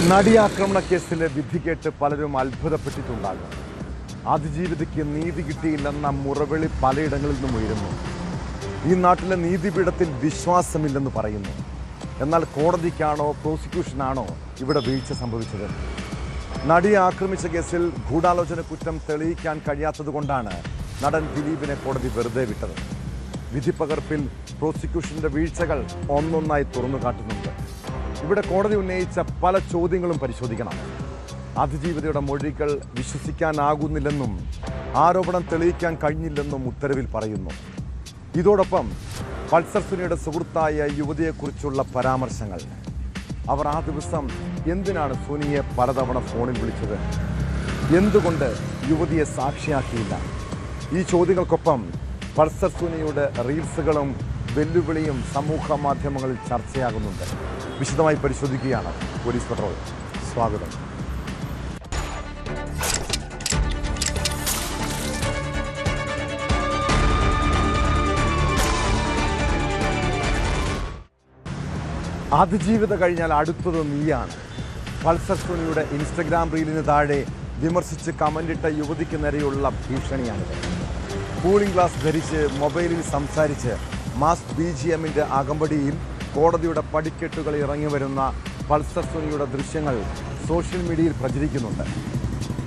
നടിയാക്രമണ കേസിലെ വിധി കേട്ട് പലരും അത്ഭുതപ്പെട്ടിട്ടുണ്ടാകും. അതിജീവിതയ്ക്ക് നീതി കിട്ടിയില്ലെന്ന മുറവിളി പലയിടങ്ങളിൽ നിന്നും ഉയരുന്നു. ഈ നാട്ടിലെ നീതിപീഠത്തിൽ വിശ്വാസമില്ലെന്ന് പറയുന്നു. എന്നാൽ കോടതിക്കാണോ പ്രോസിക്യൂഷനാണോ ഇവിടെ വീഴ്ച സംഭവിച്ചത്? നടിയെ ആക്രമിച്ച കേസിൽ ഗൂഢാലോചന കുറ്റം തെളിയിക്കാൻ കഴിയാത്തതുകൊണ്ടാണ് നടൻ ദിലീപിനെ കോടതി വെറുതെ വിട്ടത്. വിധിപ്പകർപ്പിൽ പ്രോസിക്യൂഷന്റെ വീഴ്ചകൾ ഒന്നൊന്നായി തുറന്നു കാട്ടുന്നുണ്ട്. ഇവിടെ കോടതി ഉന്നയിച്ച പല ചോദ്യങ്ങളും പരിശോധിക്കണം. അതിജീവിതയുടെ മൊഴികൾ വിശ്വസിക്കാനാകുന്നില്ലെന്നും ആരോപണം തെളിയിക്കാൻ കഴിഞ്ഞില്ലെന്നും ഉത്തരവിൽ പറയുന്നു. ഇതോടൊപ്പം പൾസർ സുനിയുടെ സുഹൃത്തായ യുവതിയെക്കുറിച്ചുള്ള പരാമർശങ്ങൾ. അവർ ആ ദിവസം എന്തിനാണ് സുനിയെ പലതവണ ഫോണിൽ വിളിച്ചത്? എന്തുകൊണ്ട് യുവതിയെ സാക്ഷിയാക്കിയില്ല? ഈ ചോദ്യങ്ങൾക്കൊപ്പം പൾസർ സുനിയുടെ റീൽസുകളും വെല്ലുവിളിയും സമൂഹ മാധ്യമങ്ങളിൽ ചർച്ചയാകുന്നുണ്ട്. വിശദമായി പരിശോധിക്കുകയാണ് പോലീസ് പെട്രോൾ. സ്വാഗതം. അതിജീവിത കഴിഞ്ഞാൽ അടുത്തത് നീയാണ്. പൾസർ സുനിയുടെ ഇൻസ്റ്റഗ്രാം റീലിന് താഴെ വിമർശിച്ച് കമന്റിട്ട യുവതിക്ക് നേരെയുള്ള ഭീഷണിയാണിത്. കൂളിംഗ് ഗ്ലാസ് ധരിച്ച് മൊബൈലിൽ സംസാരിച്ച് മാസ് BGMന്റെ അകമ്പടിയിൽ കോടതിയുടെ പടിക്കെട്ടുകളിൽ ഇറങ്ങി വരുന്ന പൾസർ സുനിയുടെ ദൃശ്യങ്ങൾ സോഷ്യൽ മീഡിയയിൽ പ്രചരിക്കുന്നുണ്ട്.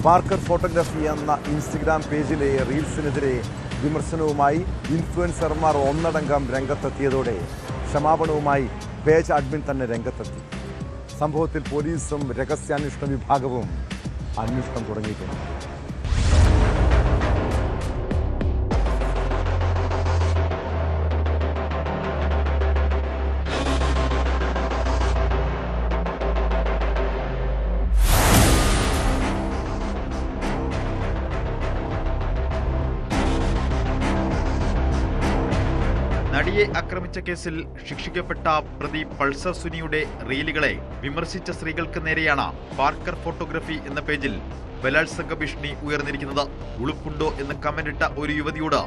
പാർക്കർ ഫോട്ടോഗ്രാഫി എന്ന ഇൻസ്റ്റഗ്രാം പേജിലെ റീൽസിനെതിരെ വിമർശനവുമായി ഇൻഫ്ലുവൻസർമാർ ഒന്നടങ്കം രംഗത്തെത്തിയതോടെ ക്ഷമാപണവുമായി പേജ് അഡ്മിൻ തന്നെ രംഗത്തെത്തി. സംഭവത്തിൽ പോലീസും രഹസ്യാന്വേഷണ വിഭാഗവും അന്വേഷണം തുടങ്ങിയിട്ടുണ്ട്. നടിയെ ആക്രമിച്ച കേസിൽ ശിക്ഷിക്കപ്പെട്ട പ്രതി പൾസർ സുനിയുടെ റീലുകളെ വിമർശിച്ച സ്ത്രീകൾക്ക് നേരെയാണ് പാർക്കർ ഫോട്ടോഗ്രാഫി എന്ന പേജിൽ ബലാത്സംഗ ഭീഷണി ഉയർന്നിരിക്കുന്നത്. ഉളുപ്പുണ്ടോ എന്ന് കമന്റിട്ട ഒരു യുവതിയോട്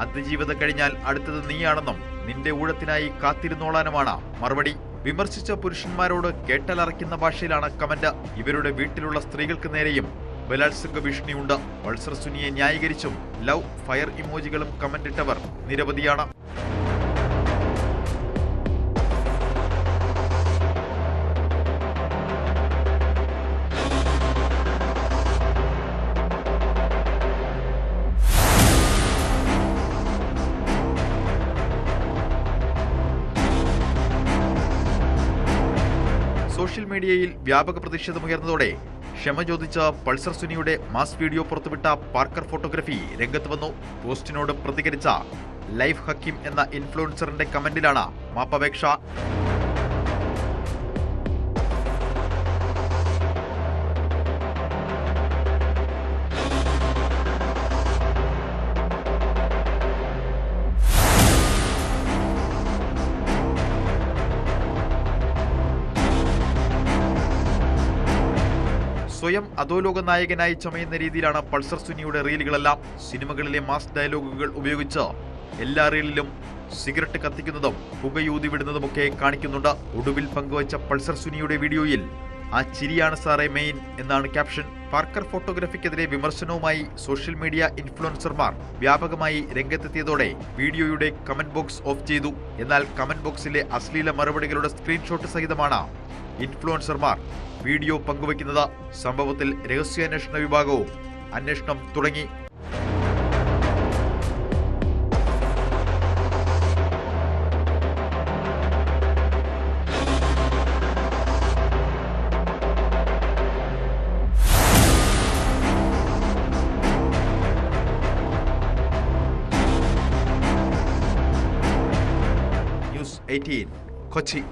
അതിജീവിത കഴിഞ്ഞാൽ അടുത്തത് നീയാണെന്നും നിന്റെ ഊഴത്തിനായി കാത്തിരുന്നോളാനുമാണ് മറുപടി. വിമർശിച്ച പുരുഷന്മാരോട് കേട്ടലറയ്ക്കുന്ന ഭാഷയിലാണ് കമന്റ്. ഇവരുടെ വീട്ടിലുള്ള സ്ത്രീകൾക്ക് നേരെയും ബലാത്സംഗ ഭീഷണിയുണ്ട്. പൾസർ സുനിയെ ന്യായീകരിച്ചും ലവ് ഫയർ ഇമോജികളും കമന്റിട്ടവർ നിരവധിയാണ്. സോഷ്യൽ മീഡിയയിൽ വ്യാപക പ്രതിഷേധമുയർന്നതോടെ ക്ഷമ ചോദിച്ച പൾസർ സുനിയുടെ മാസ് വീഡിയോ പുറത്തുവിട്ട പാർക്കർ ഫോട്ടോഗ്രാഫി രംഗത്ത് വന്നു. പോസ്റ്റിനോട് പ്രതികരിച്ച ലൈഫ് ഹക്കീം എന്ന ഇൻഫ്ലുവൻസറിന്റെ കമന്റിലാണ് മാപ്പപേക്ഷ. സ്വയം അധോലോക നായകനായി ചമയുന്ന രീതിയിലാണ് പൾസർ സുനിയുടെ റീലുകളെല്ലാം. സിനിമകളിലെ മാസ് ഡയലോഗുകൾ ഉപയോഗിച്ച് എല്ലാ റീലിലും സിഗരറ്റ് കത്തിക്കുന്നതും പുകയൂതി വിടുന്നതുമൊക്കെ കാണിക്കുന്നുണ്ട്. ഒടുവിൽ പങ്കുവച്ച പൾസർ സുനിയുടെ വീഡിയോയിൽ ആ ചിരിയാണ് സാറേ മെയിൻ എന്നാണ് ക്യാപ്ഷൻ. പാർക്കർ ഫോട്ടോഗ്രാഫിക്കെതിരെ വിമർശനവുമായി സോഷ്യൽ മീഡിയ ഇൻഫ്ലുവൻസർമാർ വ്യാപകമായി രംഗത്തെത്തിയതോടെ വീഡിയോയുടെ കമന്റ് ബോക്സ് ഓഫ് ചെയ്തു. എന്നാൽ കമന്റ് ബോക്സിലെ അശ്ലീല മറുപടികളുടെ സ്ക്രീൻഷോട്ട് സഹിതമാണ് ഇൻഫ്ലുവൻസർമാർ വീഡിയോ പങ്കുവയ്ക്കുന്നത്. സംഭവത്തിൽ രഹസ്യാന്വേഷണ വിഭാഗവും അന്വേഷണം തുടങ്ങി. ന്യൂസ് 18 കൊച്ചി.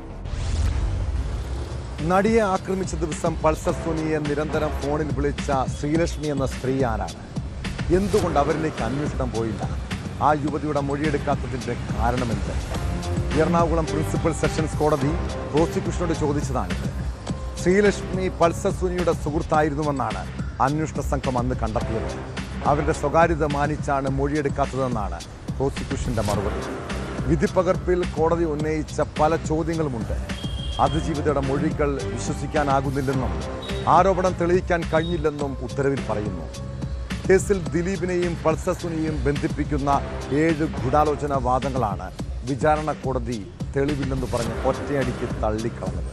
നടിയെ ആക്രമിച്ച ദിവസം പൾസർ സുനിയെ നിരന്തരം ഫോണിൽ വിളിച്ച ശ്രീലക്ഷ്മി എന്ന സ്ത്രീ ആരാണ്? എന്തുകൊണ്ട് അവരിലേക്ക് അന്വേഷണം പോയില്ല? ആ യുവതിയുടെ മൊഴിയെടുക്കാത്തതിൻ്റെ കാരണമെന്ത്? എറണാകുളം പ്രിൻസിപ്പൽ സെഷൻസ് കോടതി പ്രോസിക്യൂഷനോട് ചോദിച്ചതാണിത്. ശ്രീലക്ഷ്മി പൾസർ സുനിയുടെ സുഹൃത്തായിരുന്നുവെന്നാണ് അന്വേഷണ സംഘം അന്ന് കണ്ടെത്തിയത്. അവരുടെ സ്വകാര്യത മാനിച്ചാണ് മൊഴിയെടുക്കാത്തതെന്നാണ് പ്രോസിക്യൂഷന്റെ മറുപടി. വിധിപ്പകർപ്പിൽ കോടതി ഉന്നയിച്ച പല ചോദ്യങ്ങളുമുണ്ട്. അതിജീവിതയുടെ മൊഴികൾ വിശ്വസിക്കാനാകുന്നില്ലെന്നും ആരോപണം തെളിയിക്കാൻ കഴിഞ്ഞില്ലെന്നും ഉത്തരവിൽ പറയുന്നു. കേസിൽ ദിലീപിനെയും പൾസർ സുനിയെയും ബന്ധിപ്പിക്കുന്ന 7 ഗൂഢാലോചന വാദങ്ങളാണ് വിചാരണ കോടതി തെളിവില്ലെന്ന് പറഞ്ഞ് ഒറ്റയടിക്ക് തള്ളിക്കളഞ്ഞത്.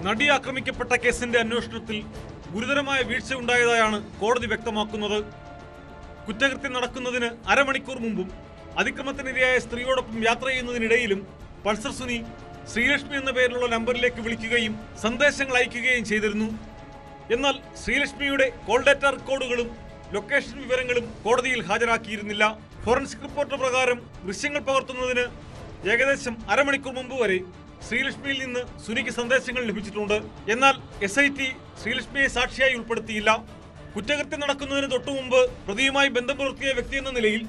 നടി ആക്രമിക്കപ്പെട്ട കേസിന്റെ അന്വേഷണത്തിൽ ഗുരുതരമായ വീഴ്ച ഉണ്ടായതായാണ് കോടതി വ്യക്തമാക്കുന്നത്. കുറ്റകൃത്യം നടക്കുന്നതിന് അരമണിക്കൂർ മുമ്പും അതിക്രമത്തിനിരയായ സ്ത്രീയോടൊപ്പം യാത്ര ചെയ്യുന്നതിനിടയിലും പൾസർ സുനി ശ്രീലക്ഷ്മി എന്ന പേരിലുള്ള നമ്പറിലേക്ക് വിളിക്കുകയും സന്ദേശങ്ങൾ അയക്കുകയും ചെയ്തിരുന്നു. എന്നാൽ ശ്രീലക്ഷ്മിയുടെ കോൾ ഡാറ്റ റെക്കോർഡുകളും ലൊക്കേഷൻ വിവരങ്ങളും കോടതിയിൽ ഹാജരാക്കിയിരുന്നില്ല. ഫോറൻസിക് റിപ്പോർട്ട് പ്രകാരം ദൃശ്യങ്ങൾ പകർത്തുന്നതിന് ഏകദേശം അരമണിക്കൂർ മുമ്പ് വരെ ശ്രീലക്ഷ്മിയിൽ നിന്ന് സുനിക്ക് സന്ദേശങ്ങൾ ലഭിച്ചിട്ടുണ്ട്. എന്നാൽ SIT ശ്രീലക്ഷ്മിയെ സാക്ഷിയായി ഉൾപ്പെടുത്തിയില്ല. കുറ്റകൃത്യം നടക്കുന്നതിന് തൊട്ടുമുമ്പ് പ്രതിയുമായി ബന്ധം പുലർത്തിയ വ്യക്തി എന്ന നിലയിൽ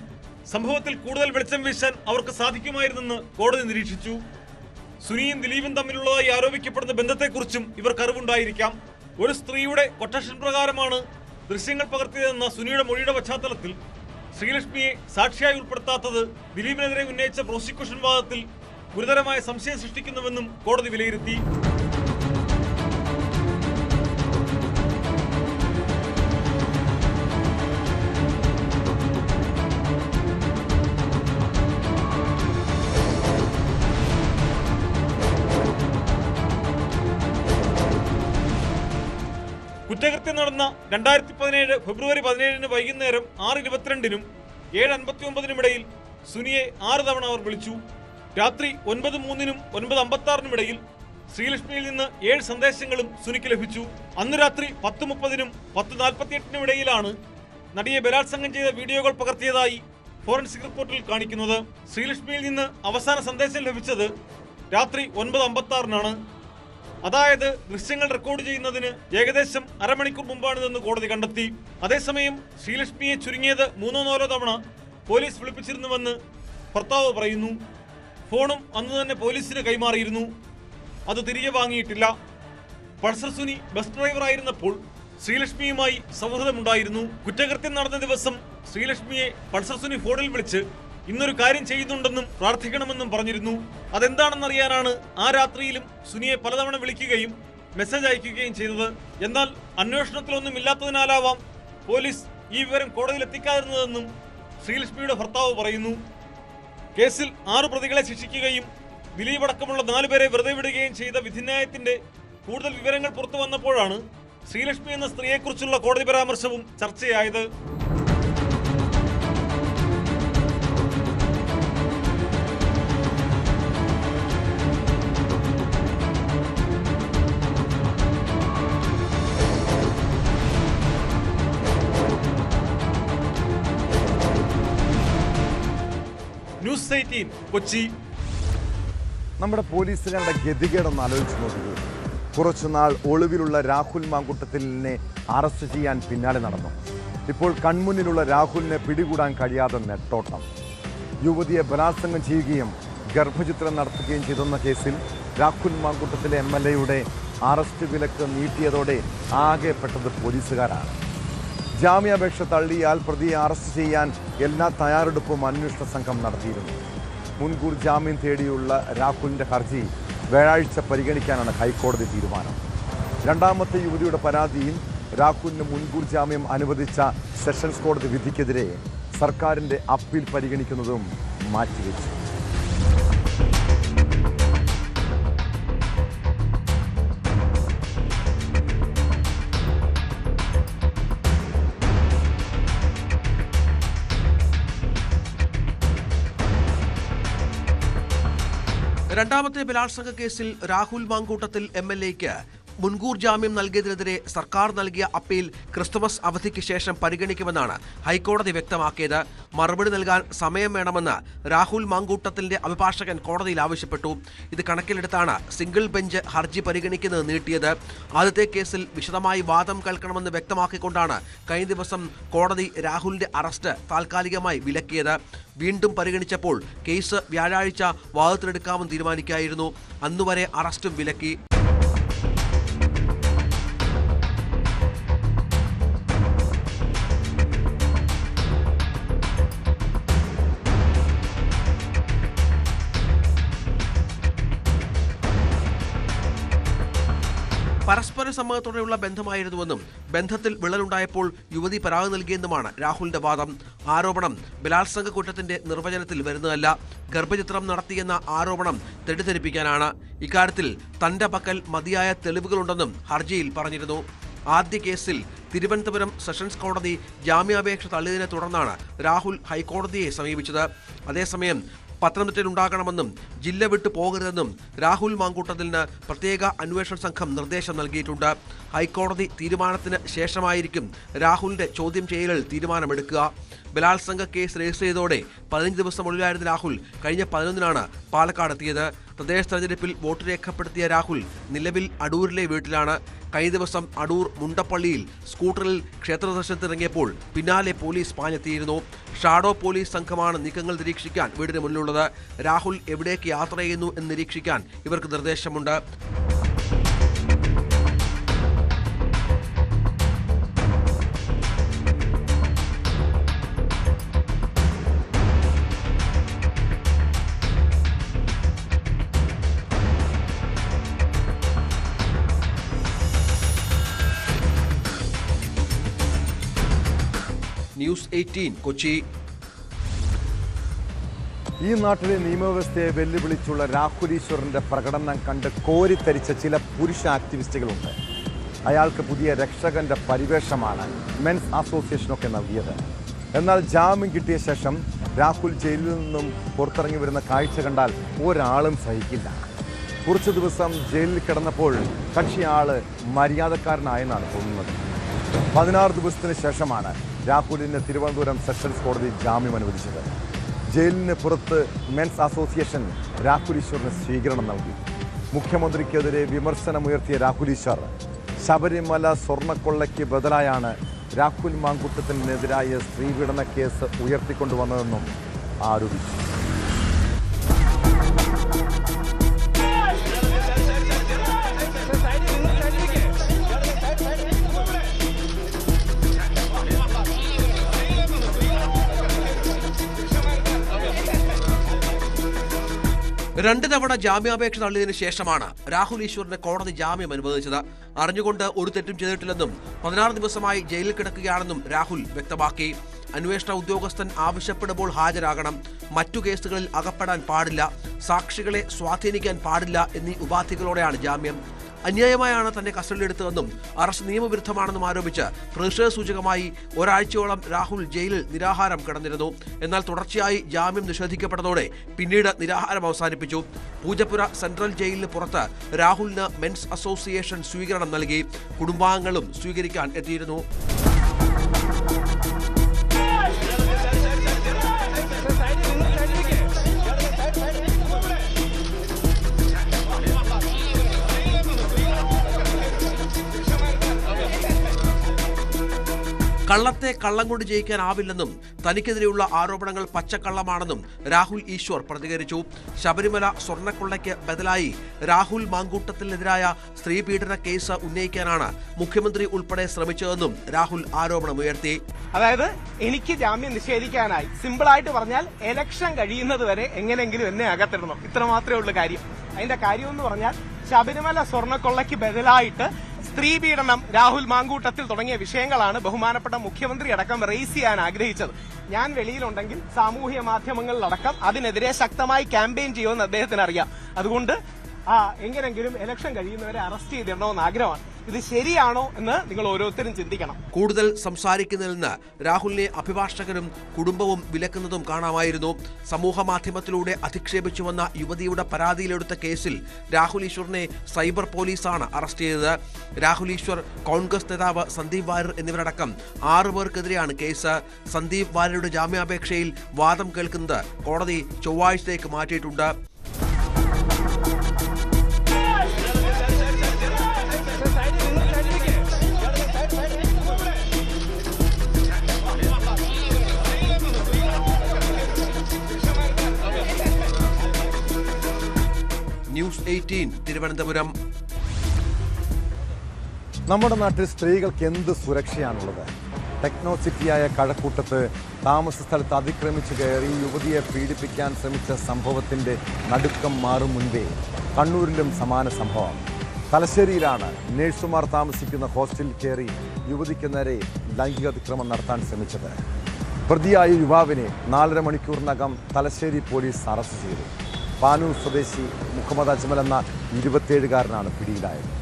സംഭവത്തിൽ കൂടുതൽ വെളിച്ചം വീശാൻ അവർക്ക് സാധിക്കുമായിരുന്നെന്ന് കോടതി നിരീക്ഷിച്ചു. സുനിയും ദിലീപും തമ്മിലുള്ളതായി ആരോപിക്കപ്പെടുന്ന ബന്ധത്തെക്കുറിച്ചും ഇവർക്ക് അറിവുണ്ടായിരിക്കാം. ഒരു സ്ത്രീയുടെ കൊട്ടേഷൻ പ്രകാരമാണ് ദൃശ്യങ്ങൾ പകർത്തിയതെന്ന സുനിയുടെ മൊഴിയുടെ പശ്ചാത്തലത്തിൽ ശ്രീലക്ഷ്മിയെ സാക്ഷിയായി ഉൾപ്പെടുത്താത്തത് ദിലീപിനെതിരെ ഉന്നയിച്ച പ്രോസിക്യൂഷൻ വാദത്തിൽ ഗുരുതരമായ സംശയം സൃഷ്ടിക്കുന്നുവെന്നും കോടതി വിലയിരുത്തി. കുറ്റകൃത്യം നടന്ന 2017 ഫെബ്രുവരി 17 വൈകുന്നേരം 6:22 7:59 ഇടയിൽ സുനിയെ 6 തവണ അവർ വിളിച്ചു. രാത്രി 9:03 9:56 ഇടയിൽ ശ്രീലക്ഷ്മിയിൽ നിന്ന് 7 സന്ദേശങ്ങളും സുനിക്ക് ലഭിച്ചു. അന്ന് രാത്രി 10:30 10:48 ഇടയിലാണ് നടിയെ ബലാത്സംഗം ചെയ്ത വീഡിയോകൾ പകർത്തിയതായി ഫോറൻസിക് റിപ്പോർട്ടിൽ കാണിക്കുന്നത്. ശ്രീലക്ഷ്മിയിൽ നിന്ന് അവസാന സന്ദേശം ലഭിച്ചത് രാത്രി 9:56 അതായത് ദൃശ്യങ്ങൾ റെക്കോർഡ് ചെയ്യുന്നതിന് ഏകദേശം അരമണിക്കൂർ മുമ്പാണിതെന്ന് കോടതി കണ്ടെത്തി. അതേസമയം ശ്രീലക്ഷ്മിയെ ചുരുങ്ങിയത് 3-4 തവണ പോലീസ് വിളിപ്പിച്ചിരുന്നുവെന്ന് ഭർത്താവ് പറയുന്നു. ഫോണും അന്ന് തന്നെ പോലീസിന് കൈമാറിയിരുന്നു. അത് തിരികെ വാങ്ങിയിട്ടില്ല. പൾസർ സുനി ബസ് ഡ്രൈവറായിരുന്നപ്പോൾ ശ്രീലക്ഷ്മിയുമായി സൗഹൃദമുണ്ടായിരുന്നു. കുറ്റകൃത്യം നടന്ന ദിവസം ശ്രീലക്ഷ്മിയെ പൾസർ സുനി ഫോണിൽ വിളിച്ച് ഇന്നൊരു കാര്യം ചെയ്യുന്നുണ്ടെന്നും പ്രാർത്ഥിക്കണമെന്നും പറഞ്ഞിരുന്നു. അതെന്താണെന്നറിയാനാണ് ആ രാത്രിയിലും സുനിയെ പലതവണ വിളിക്കുകയും മെസ്സേജ് അയക്കുകയും ചെയ്തത്. എന്നാൽ അന്വേഷണത്തിലൊന്നും ഇല്ലാത്തതിനാലാവാം പോലീസ് ഈ വിവരം കോടതിയിലെത്തിക്കാതിരുന്നതെന്നും ശ്രീലക്ഷ്മിയുടെ ഭർത്താവ് പറയുന്നു. കേസിൽ 6 പ്രതികളെ ശിക്ഷിക്കുകയും ദിലീപ് അടക്കമുള്ള 4 പേരെ വെറുതെ വിടുകയും ചെയ്ത വിധിന്യായത്തിന്റെ കൂടുതൽ വിവരങ്ങൾ പുറത്തു വന്നപ്പോഴാണ് ശ്രീലക്ഷ്മി എന്ന സ്ത്രീയെക്കുറിച്ചുള്ള കോടതി പരാമർശവും ചർച്ചയായത്. ന്യൂസ് 18 കൊച്ചി. നമ്മുടെ പോലീസുകാരുടെ ഗതികേടൊന്ന് ആലോചിച്ച് നോക്കുക. കുറച്ചുനാൾ ഒളിവിലുള്ള രാഹുൽ മാങ്കൂട്ടത്തിലിനെ അറസ്റ്റ് ചെയ്യാൻ പിന്നാലെ നടന്നു. ഇപ്പോൾ കൺമുന്നിലുള്ള രാഹുലിനെ പിടികൂടാൻ കഴിയാതെ നെട്ടോട്ടം. യുവതിയെ ബലാത്സംഗം ചെയ്യുകയും ഗർഭചിത്രം നടത്തുകയും ചെയ്തെന്ന കേസിൽ രാഹുൽ മാങ്കൂട്ടത്തിലെ MLAയുടെ അറസ്റ്റ് വിലക്ക് നീട്ടിയതോടെ ആകെപ്പെട്ടത് പോലീസുകാരാണ്. ജാമ്യാപേക്ഷ തള്ളിയാൽ പ്രതിയെ അറസ്റ്റ് ചെയ്യാൻ എല്ലാ തയ്യാറെടുപ്പും അന്വേഷണ സംഘം നടത്തിയിരുന്നു. മുൻകൂർ ജാമ്യം തേടിയുള്ള രാഹുലിൻ്റെ ഹർജി വ്യാഴാഴ്ച പരിഗണിക്കാനാണ് ഹൈക്കോടതി തീരുമാനം. രണ്ടാമത്തെ യുവതിയുടെ പരാതിയിൽ രാഹുലിന് മുൻകൂർ ജാമ്യം അനുവദിച്ച സെഷൻസ് കോടതി വിധിക്കെതിരെ സർക്കാരിൻ്റെ അപ്പീൽ പരിഗണിക്കുന്നതും മാറ്റിവെച്ചു. രണ്ടാമത്തെ ബലാത്സംഗ കേസിൽ രാഹുൽ മാങ്കൂട്ടത്തിൽ MLAയ്ക്ക് മുൻകൂർ ജാമ്യം നൽകിയതിനെതിരെ സർക്കാർ നൽകിയ അപ്പീൽ ക്രിസ്തുമസ് അവധിക്ക് ശേഷം പരിഗണിക്കുമെന്നാണ് ഹൈക്കോടതി വ്യക്തമാക്കിയത്. മറുപടി നൽകാൻ സമയം വേണമെന്ന് രാഹുൽ മാങ്കൂട്ടത്തിന്റെ അഭിഭാഷകൻ കോടതിയിൽ ആവശ്യപ്പെട്ടു. ഇത് കണക്കിലെടുത്താണ് സിംഗിൾ ബെഞ്ച് ഹർജി പരിഗണിക്കുന്നത് നീട്ടിയത്. ആദ്യത്തെ കേസിൽ വിശദമായി വാദം കേൾക്കണമെന്ന് വ്യക്തമാക്കിക്കൊണ്ടാണ് കഴിഞ്ഞ ദിവസം കോടതി രാഹുലിന്റെ അറസ്റ്റ് താൽക്കാലികമായി വിലക്കിയത്. വീണ്ടും പരിഗണിച്ചപ്പോൾ കേസ് വ്യാഴാഴ്ച വാദത്തിലെടുക്കാമെന്ന് തീരുമാനിക്കുകയായിരുന്നു. അന്നുവരെ അറസ്റ്റും വിലക്കി. പരസ്പര സമ്മതത്തോടെയുള്ള ബന്ധമായിരുന്നുവെന്നും ബന്ധത്തിൽ വിള്ളലുണ്ടായപ്പോൾ യുവതി പരാതി നൽകിയെന്നുമാണ് രാഹുലിന്റെ വാദം. ആരോപണം ബലാത്സംഗ കുറ്റത്തിന്റെ നിർവചനത്തിൽ വരുന്നതല്ല. ഗർഭചിത്രം നടത്തിയെന്ന ആരോപണം തെറ്റിദ്ധരിപ്പിക്കാനാണ്. ഇക്കാര്യത്തിൽ തന്റെ പക്കൽ മതിയായ തെളിവുകളുണ്ടെന്നും ഹർജിയിൽ പറഞ്ഞിരുന്നു. ആദ്യ കേസിൽ തിരുവനന്തപുരം സെഷൻസ് കോടതി ജാമ്യാപേക്ഷ തള്ളിയതിനെ തുടർന്നാണ് രാഹുൽ ഹൈക്കോടതിയെ സമീപിച്ചത്. അതേസമയം പത്തനംതിട്ടയിലുണ്ടാകണമെന്നും ജില്ല വിട്ടു പോകരുതെന്നും രാഹുൽ മാങ്കൂട്ടത്തിന് പ്രത്യേക അന്വേഷണ സംഘം നിർദ്ദേശം നൽകിയിട്ടുണ്ട്. ഹൈക്കോടതി തീരുമാനത്തിന് ശേഷമായിരിക്കും രാഹുലിന്റെ ചോദ്യം ചെയ്യലിൽ തീരുമാനമെടുക്കുക. ബലാത്സംഗ കേസ് രജിസ്റ്റർ ചെയ്തതോടെ 15 ദിവസം ഒളിവിലായിരുന്ന രാഹുൽ കഴിഞ്ഞ 11-നാണ് പാലക്കാട് എത്തിയത്. തദ്ദേശ തെരഞ്ഞെടുപ്പിൽ വോട്ട് രേഖപ്പെടുത്തിയ രാഹുൽ നിലവിൽ അടൂരിലെ വീട്ടിലാണ്. കഴിഞ്ഞ ദിവസം അടൂർ മുണ്ടപ്പള്ളിയിൽ സ്കൂട്ടറിൽ ക്ഷേത്ര ദർശനത്തിനിറങ്ങിയപ്പോൾ പിന്നാലെ പോലീസ് പാഞ്ഞെത്തിയിരുന്നു. ഷാഡോ പോലീസ് സംഘമാണ് നീക്കങ്ങൾ നിരീക്ഷിക്കാൻ വീടിന് മുന്നിലുള്ളത്. രാഹുൽ എവിടേക്ക് യാത്ര ചെയ്യുന്നു എന്ന് നിരീക്ഷിക്കാൻ ഇവർക്ക് നിർദ്ദേശമുണ്ട്. ന്യൂസ് 18 കൊച്ചി. ഈ നാട്ടിലെ നിയമവ്യവസ്ഥയെ വെല്ലുവിളിച്ചുള്ള രാഹുൽ ഈശ്വറിന്റെ പ്രകടനം കണ്ട് കോരിത്തരിച്ച ചില പുരുഷ ആക്ടിവിസ്റ്റുകളുണ്ട്. അയാൾക്ക് പുതിയ രക്ഷകന്റെ പരിവേഷമാണ് മെൻസ് അസോസിയേഷനൊക്കെ നൽകിയത്. എന്നാൽ ജാമ്യം കിട്ടിയ ശേഷം രാഹുൽ ജയിലിൽ നിന്നും പുറത്തിറങ്ങി വരുന്ന കാഴ്ച കണ്ടാൽ ഒരാളും സഹിക്കില്ല. കുറച്ചു ദിവസം ജയിലിൽ കിടന്നപ്പോൾ കക്ഷിയാള് മര്യാദക്കാരനായെന്നാണ് തോന്നുന്നത്. 16 ദിവസത്തിന് ശേഷമാണ് രാഹുലിന് തിരുവനന്തപുരം സെഷൻസ് കോടതി ജാമ്യം അനുവദിച്ചത്. ജയിലിന് പുറത്ത് മെൻസ് അസോസിയേഷൻ രാഹുൽ ഈശ്വറിന് സ്വീകരണം നൽകി. മുഖ്യമന്ത്രിക്കെതിരെ വിമർശനമുയർത്തിയ രാഹുൽ ഈശ്വർ ശബരിമല സ്വർണ്ണക്കൊള്ളയ്ക്ക് ബദലായാണ് രാഹുൽ മാങ്കൂട്ടത്തിനെതിരായ സ്ത്രീപീഡന കേസ് ഉയർത്തിക്കൊണ്ടുവന്നതെന്നും ആരോപിച്ചു. രണ്ട് തവണ ജാമ്യാപേക്ഷ തള്ളിയതിനു ശേഷമാണ് രാഹുൽ ഈശ്വറിന് കോടതി ജാമ്യം അനുവദിച്ചത്. അറിഞ്ഞുകൊണ്ട് ഒരു തെറ്റും ചെയ്തിട്ടില്ലെന്നും 16 ദിവസമായി ജയിലിൽ കിടക്കുകയാണെന്നും രാഹുൽ വ്യക്തമാക്കി. അന്വേഷണ ഉദ്യോഗസ്ഥൻ ആവശ്യപ്പെടുമ്പോൾ ഹാജരാകണം, മറ്റു കേസുകളിൽ അകപ്പെടാൻ പാടില്ല, സാക്ഷികളെ സ്വാധീനിക്കാൻ പാടില്ല എന്നീ ഉപാധികളോടെയാണ് ജാമ്യം. അന്യായമായാണ് തന്നെ കസ്റ്റഡിയിലെടുത്തതെന്നും അറസ്റ്റ് നിയമവിരുദ്ധമാണെന്നും ആരോപിച്ച് പ്രതിഷേധ സൂചകമായി ഒരാഴ്ചയോളം രാഹുൽ ജയിലിൽ നിരാഹാരം കിടന്നിരുന്നു. എന്നാൽ തുടർച്ചയായി ജാമ്യം നിഷേധിക്കപ്പെട്ടതോടെ പിന്നീട് നിരാഹാരം അവസാനിപ്പിച്ചു. പൂജപ്പുര സെൻട്രൽ ജയിലിന് പുറത്ത് രാഹുലിന് മെൻസ് അസോസിയേഷൻ സ്വീകരണം നൽകി. കുടുംബാംഗങ്ങളും സ്വീകരിക്കാൻ എത്തിയിരുന്നു. കള്ളത്തെ കള്ളം കൊണ്ട് ജയിക്കാനാവില്ലെന്നും തനിക്കെതിരെയുള്ള ആരോപണങ്ങൾ പച്ചക്കള്ളമാണെന്നും രാഹുൽ ഈശ്വർ പ്രതികരിച്ചു. ശബരിമല സ്വർണ്ണക്കൊള്ളയ്ക്ക് ബദലായി രാഹുൽ മാങ്കൂട്ടത്തിനെതിരായ സ്ത്രീപീഡന കേസ് ഉന്നയിക്കാനാണ് മുഖ്യമന്ത്രി ഉൾപ്പെടെ ശ്രമിച്ചതെന്നും രാഹുൽ ആരോപണമുയർത്തി. അതായത് എനിക്ക് ജാമ്യം നിഷേധിക്കാനായി സിമ്പിളായിട്ട് പറഞ്ഞാൽ എലക്ഷൻ കഴിയുന്നത് വരെ എങ്ങനെയെങ്കിലും എന്നെ അകത്തിടണം, ഇത്ര മാത്രമേ ഉള്ളൂ കാര്യം. അതിന്റെ കാര്യം എന്ന് പറഞ്ഞാൽ ശബരിമല സ്വർണ്ണക്കൊള്ളയ്ക്ക് ബദലായിട്ട് സ്ത്രീപീഡനം, രാഹുൽ മാങ്കൂട്ടത്തിൽ തുടങ്ങിയ വിഷയങ്ങളാണ് ബഹുമാനപ്പെട്ട മുഖ്യമന്ത്രി അടക്കം റേസ് ചെയ്യാൻ ആഗ്രഹിച്ചത്. ഞാൻ വെളിയിലുണ്ടെങ്കിൽ സാമൂഹ്യ മാധ്യമങ്ങളിലടക്കം അതിനെതിരെ ശക്തമായി ക്യാമ്പയിൻ ചെയ്യുമെന്ന് അദ്ദേഹത്തിന് അറിയാം. അതുകൊണ്ട് എങ്ങനെങ്കിലും ഇലക്ഷൻ കഴിയുന്നവരെ അറസ്റ്റ് ചെയ്തിടണമെന്ന് ആഗ്രഹമാണ്. ഇത് ശരിയാണോ എന്ന് നിങ്ങൾ ഓരോരുത്തരും ചിന്തിക്കണം. കൂടുതൽ സംസാരിക്കുന്നതിൽ നിന്ന് രാഹുലിനെ അഭിഭാഷകരും കുടുംബവും വിലക്കുന്നതും കാണാമായിരുന്നു. സമൂഹ മാധ്യമത്തിലൂടെ അധിക്ഷേപിച്ചു വന്ന യുവതിയുടെ പരാതിയിലെടുത്ത കേസിൽ രാഹുൽ ഈശ്വറിനെ സൈബർ പോലീസാണ് അറസ്റ്റ് ചെയ്തത്. രാഹുൽ ഈശ്വർ, കോൺഗ്രസ് നേതാവ് സന്ദീപ് വാര്യർ എന്നിവരടക്കം 6 പേർക്കെതിരെയാണ് കേസ്. സന്ദീപ് വാര്യരുടെ ജാമ്യാപേക്ഷയിൽ വാദം കേൾക്കുന്നത് കോടതി ചൊവ്വാഴ്ചത്തേക്ക് മാറ്റിയിട്ടുണ്ട്. ന്യൂസ് 18 തിരുവനന്തപുരം. നമ്മുടെ നാട്ടിൽ സ്ത്രീകൾക്ക് എന്ത് സുരക്ഷയാണുള്ളത്? ടെക്നോസിറ്റിയായ കഴക്കൂട്ടത്ത് താമസ സ്ഥലത്ത് അതിക്രമിച്ചു കയറി യുവതിയെ പീഡിപ്പിക്കാൻ ശ്രമിച്ച സംഭവത്തിൻ്റെ നടുക്കം മാറും മുൻപേ കണ്ണൂരിലും സമാന സംഭവം. തലശ്ശേരിയിലാണ് നഴ്സുമാർ താമസിക്കുന്ന ഹോസ്റ്റലിൽ കയറി യുവതിക്ക് നേരെ ലൈംഗിക അതിക്രമം നടത്താൻ ശ്രമിച്ചത്. പ്രതിയായ യുവാവിനെ 4.5 മണിക്കൂറിനകം തലശ്ശേരി പോലീസ് അറസ്റ്റ് ചെയ്തു. പാനൂർ സ്വദേശി മുഹമ്മദ് അജ്മൽ എന്ന 27-കാരനാണ് പിടിയിലായത്.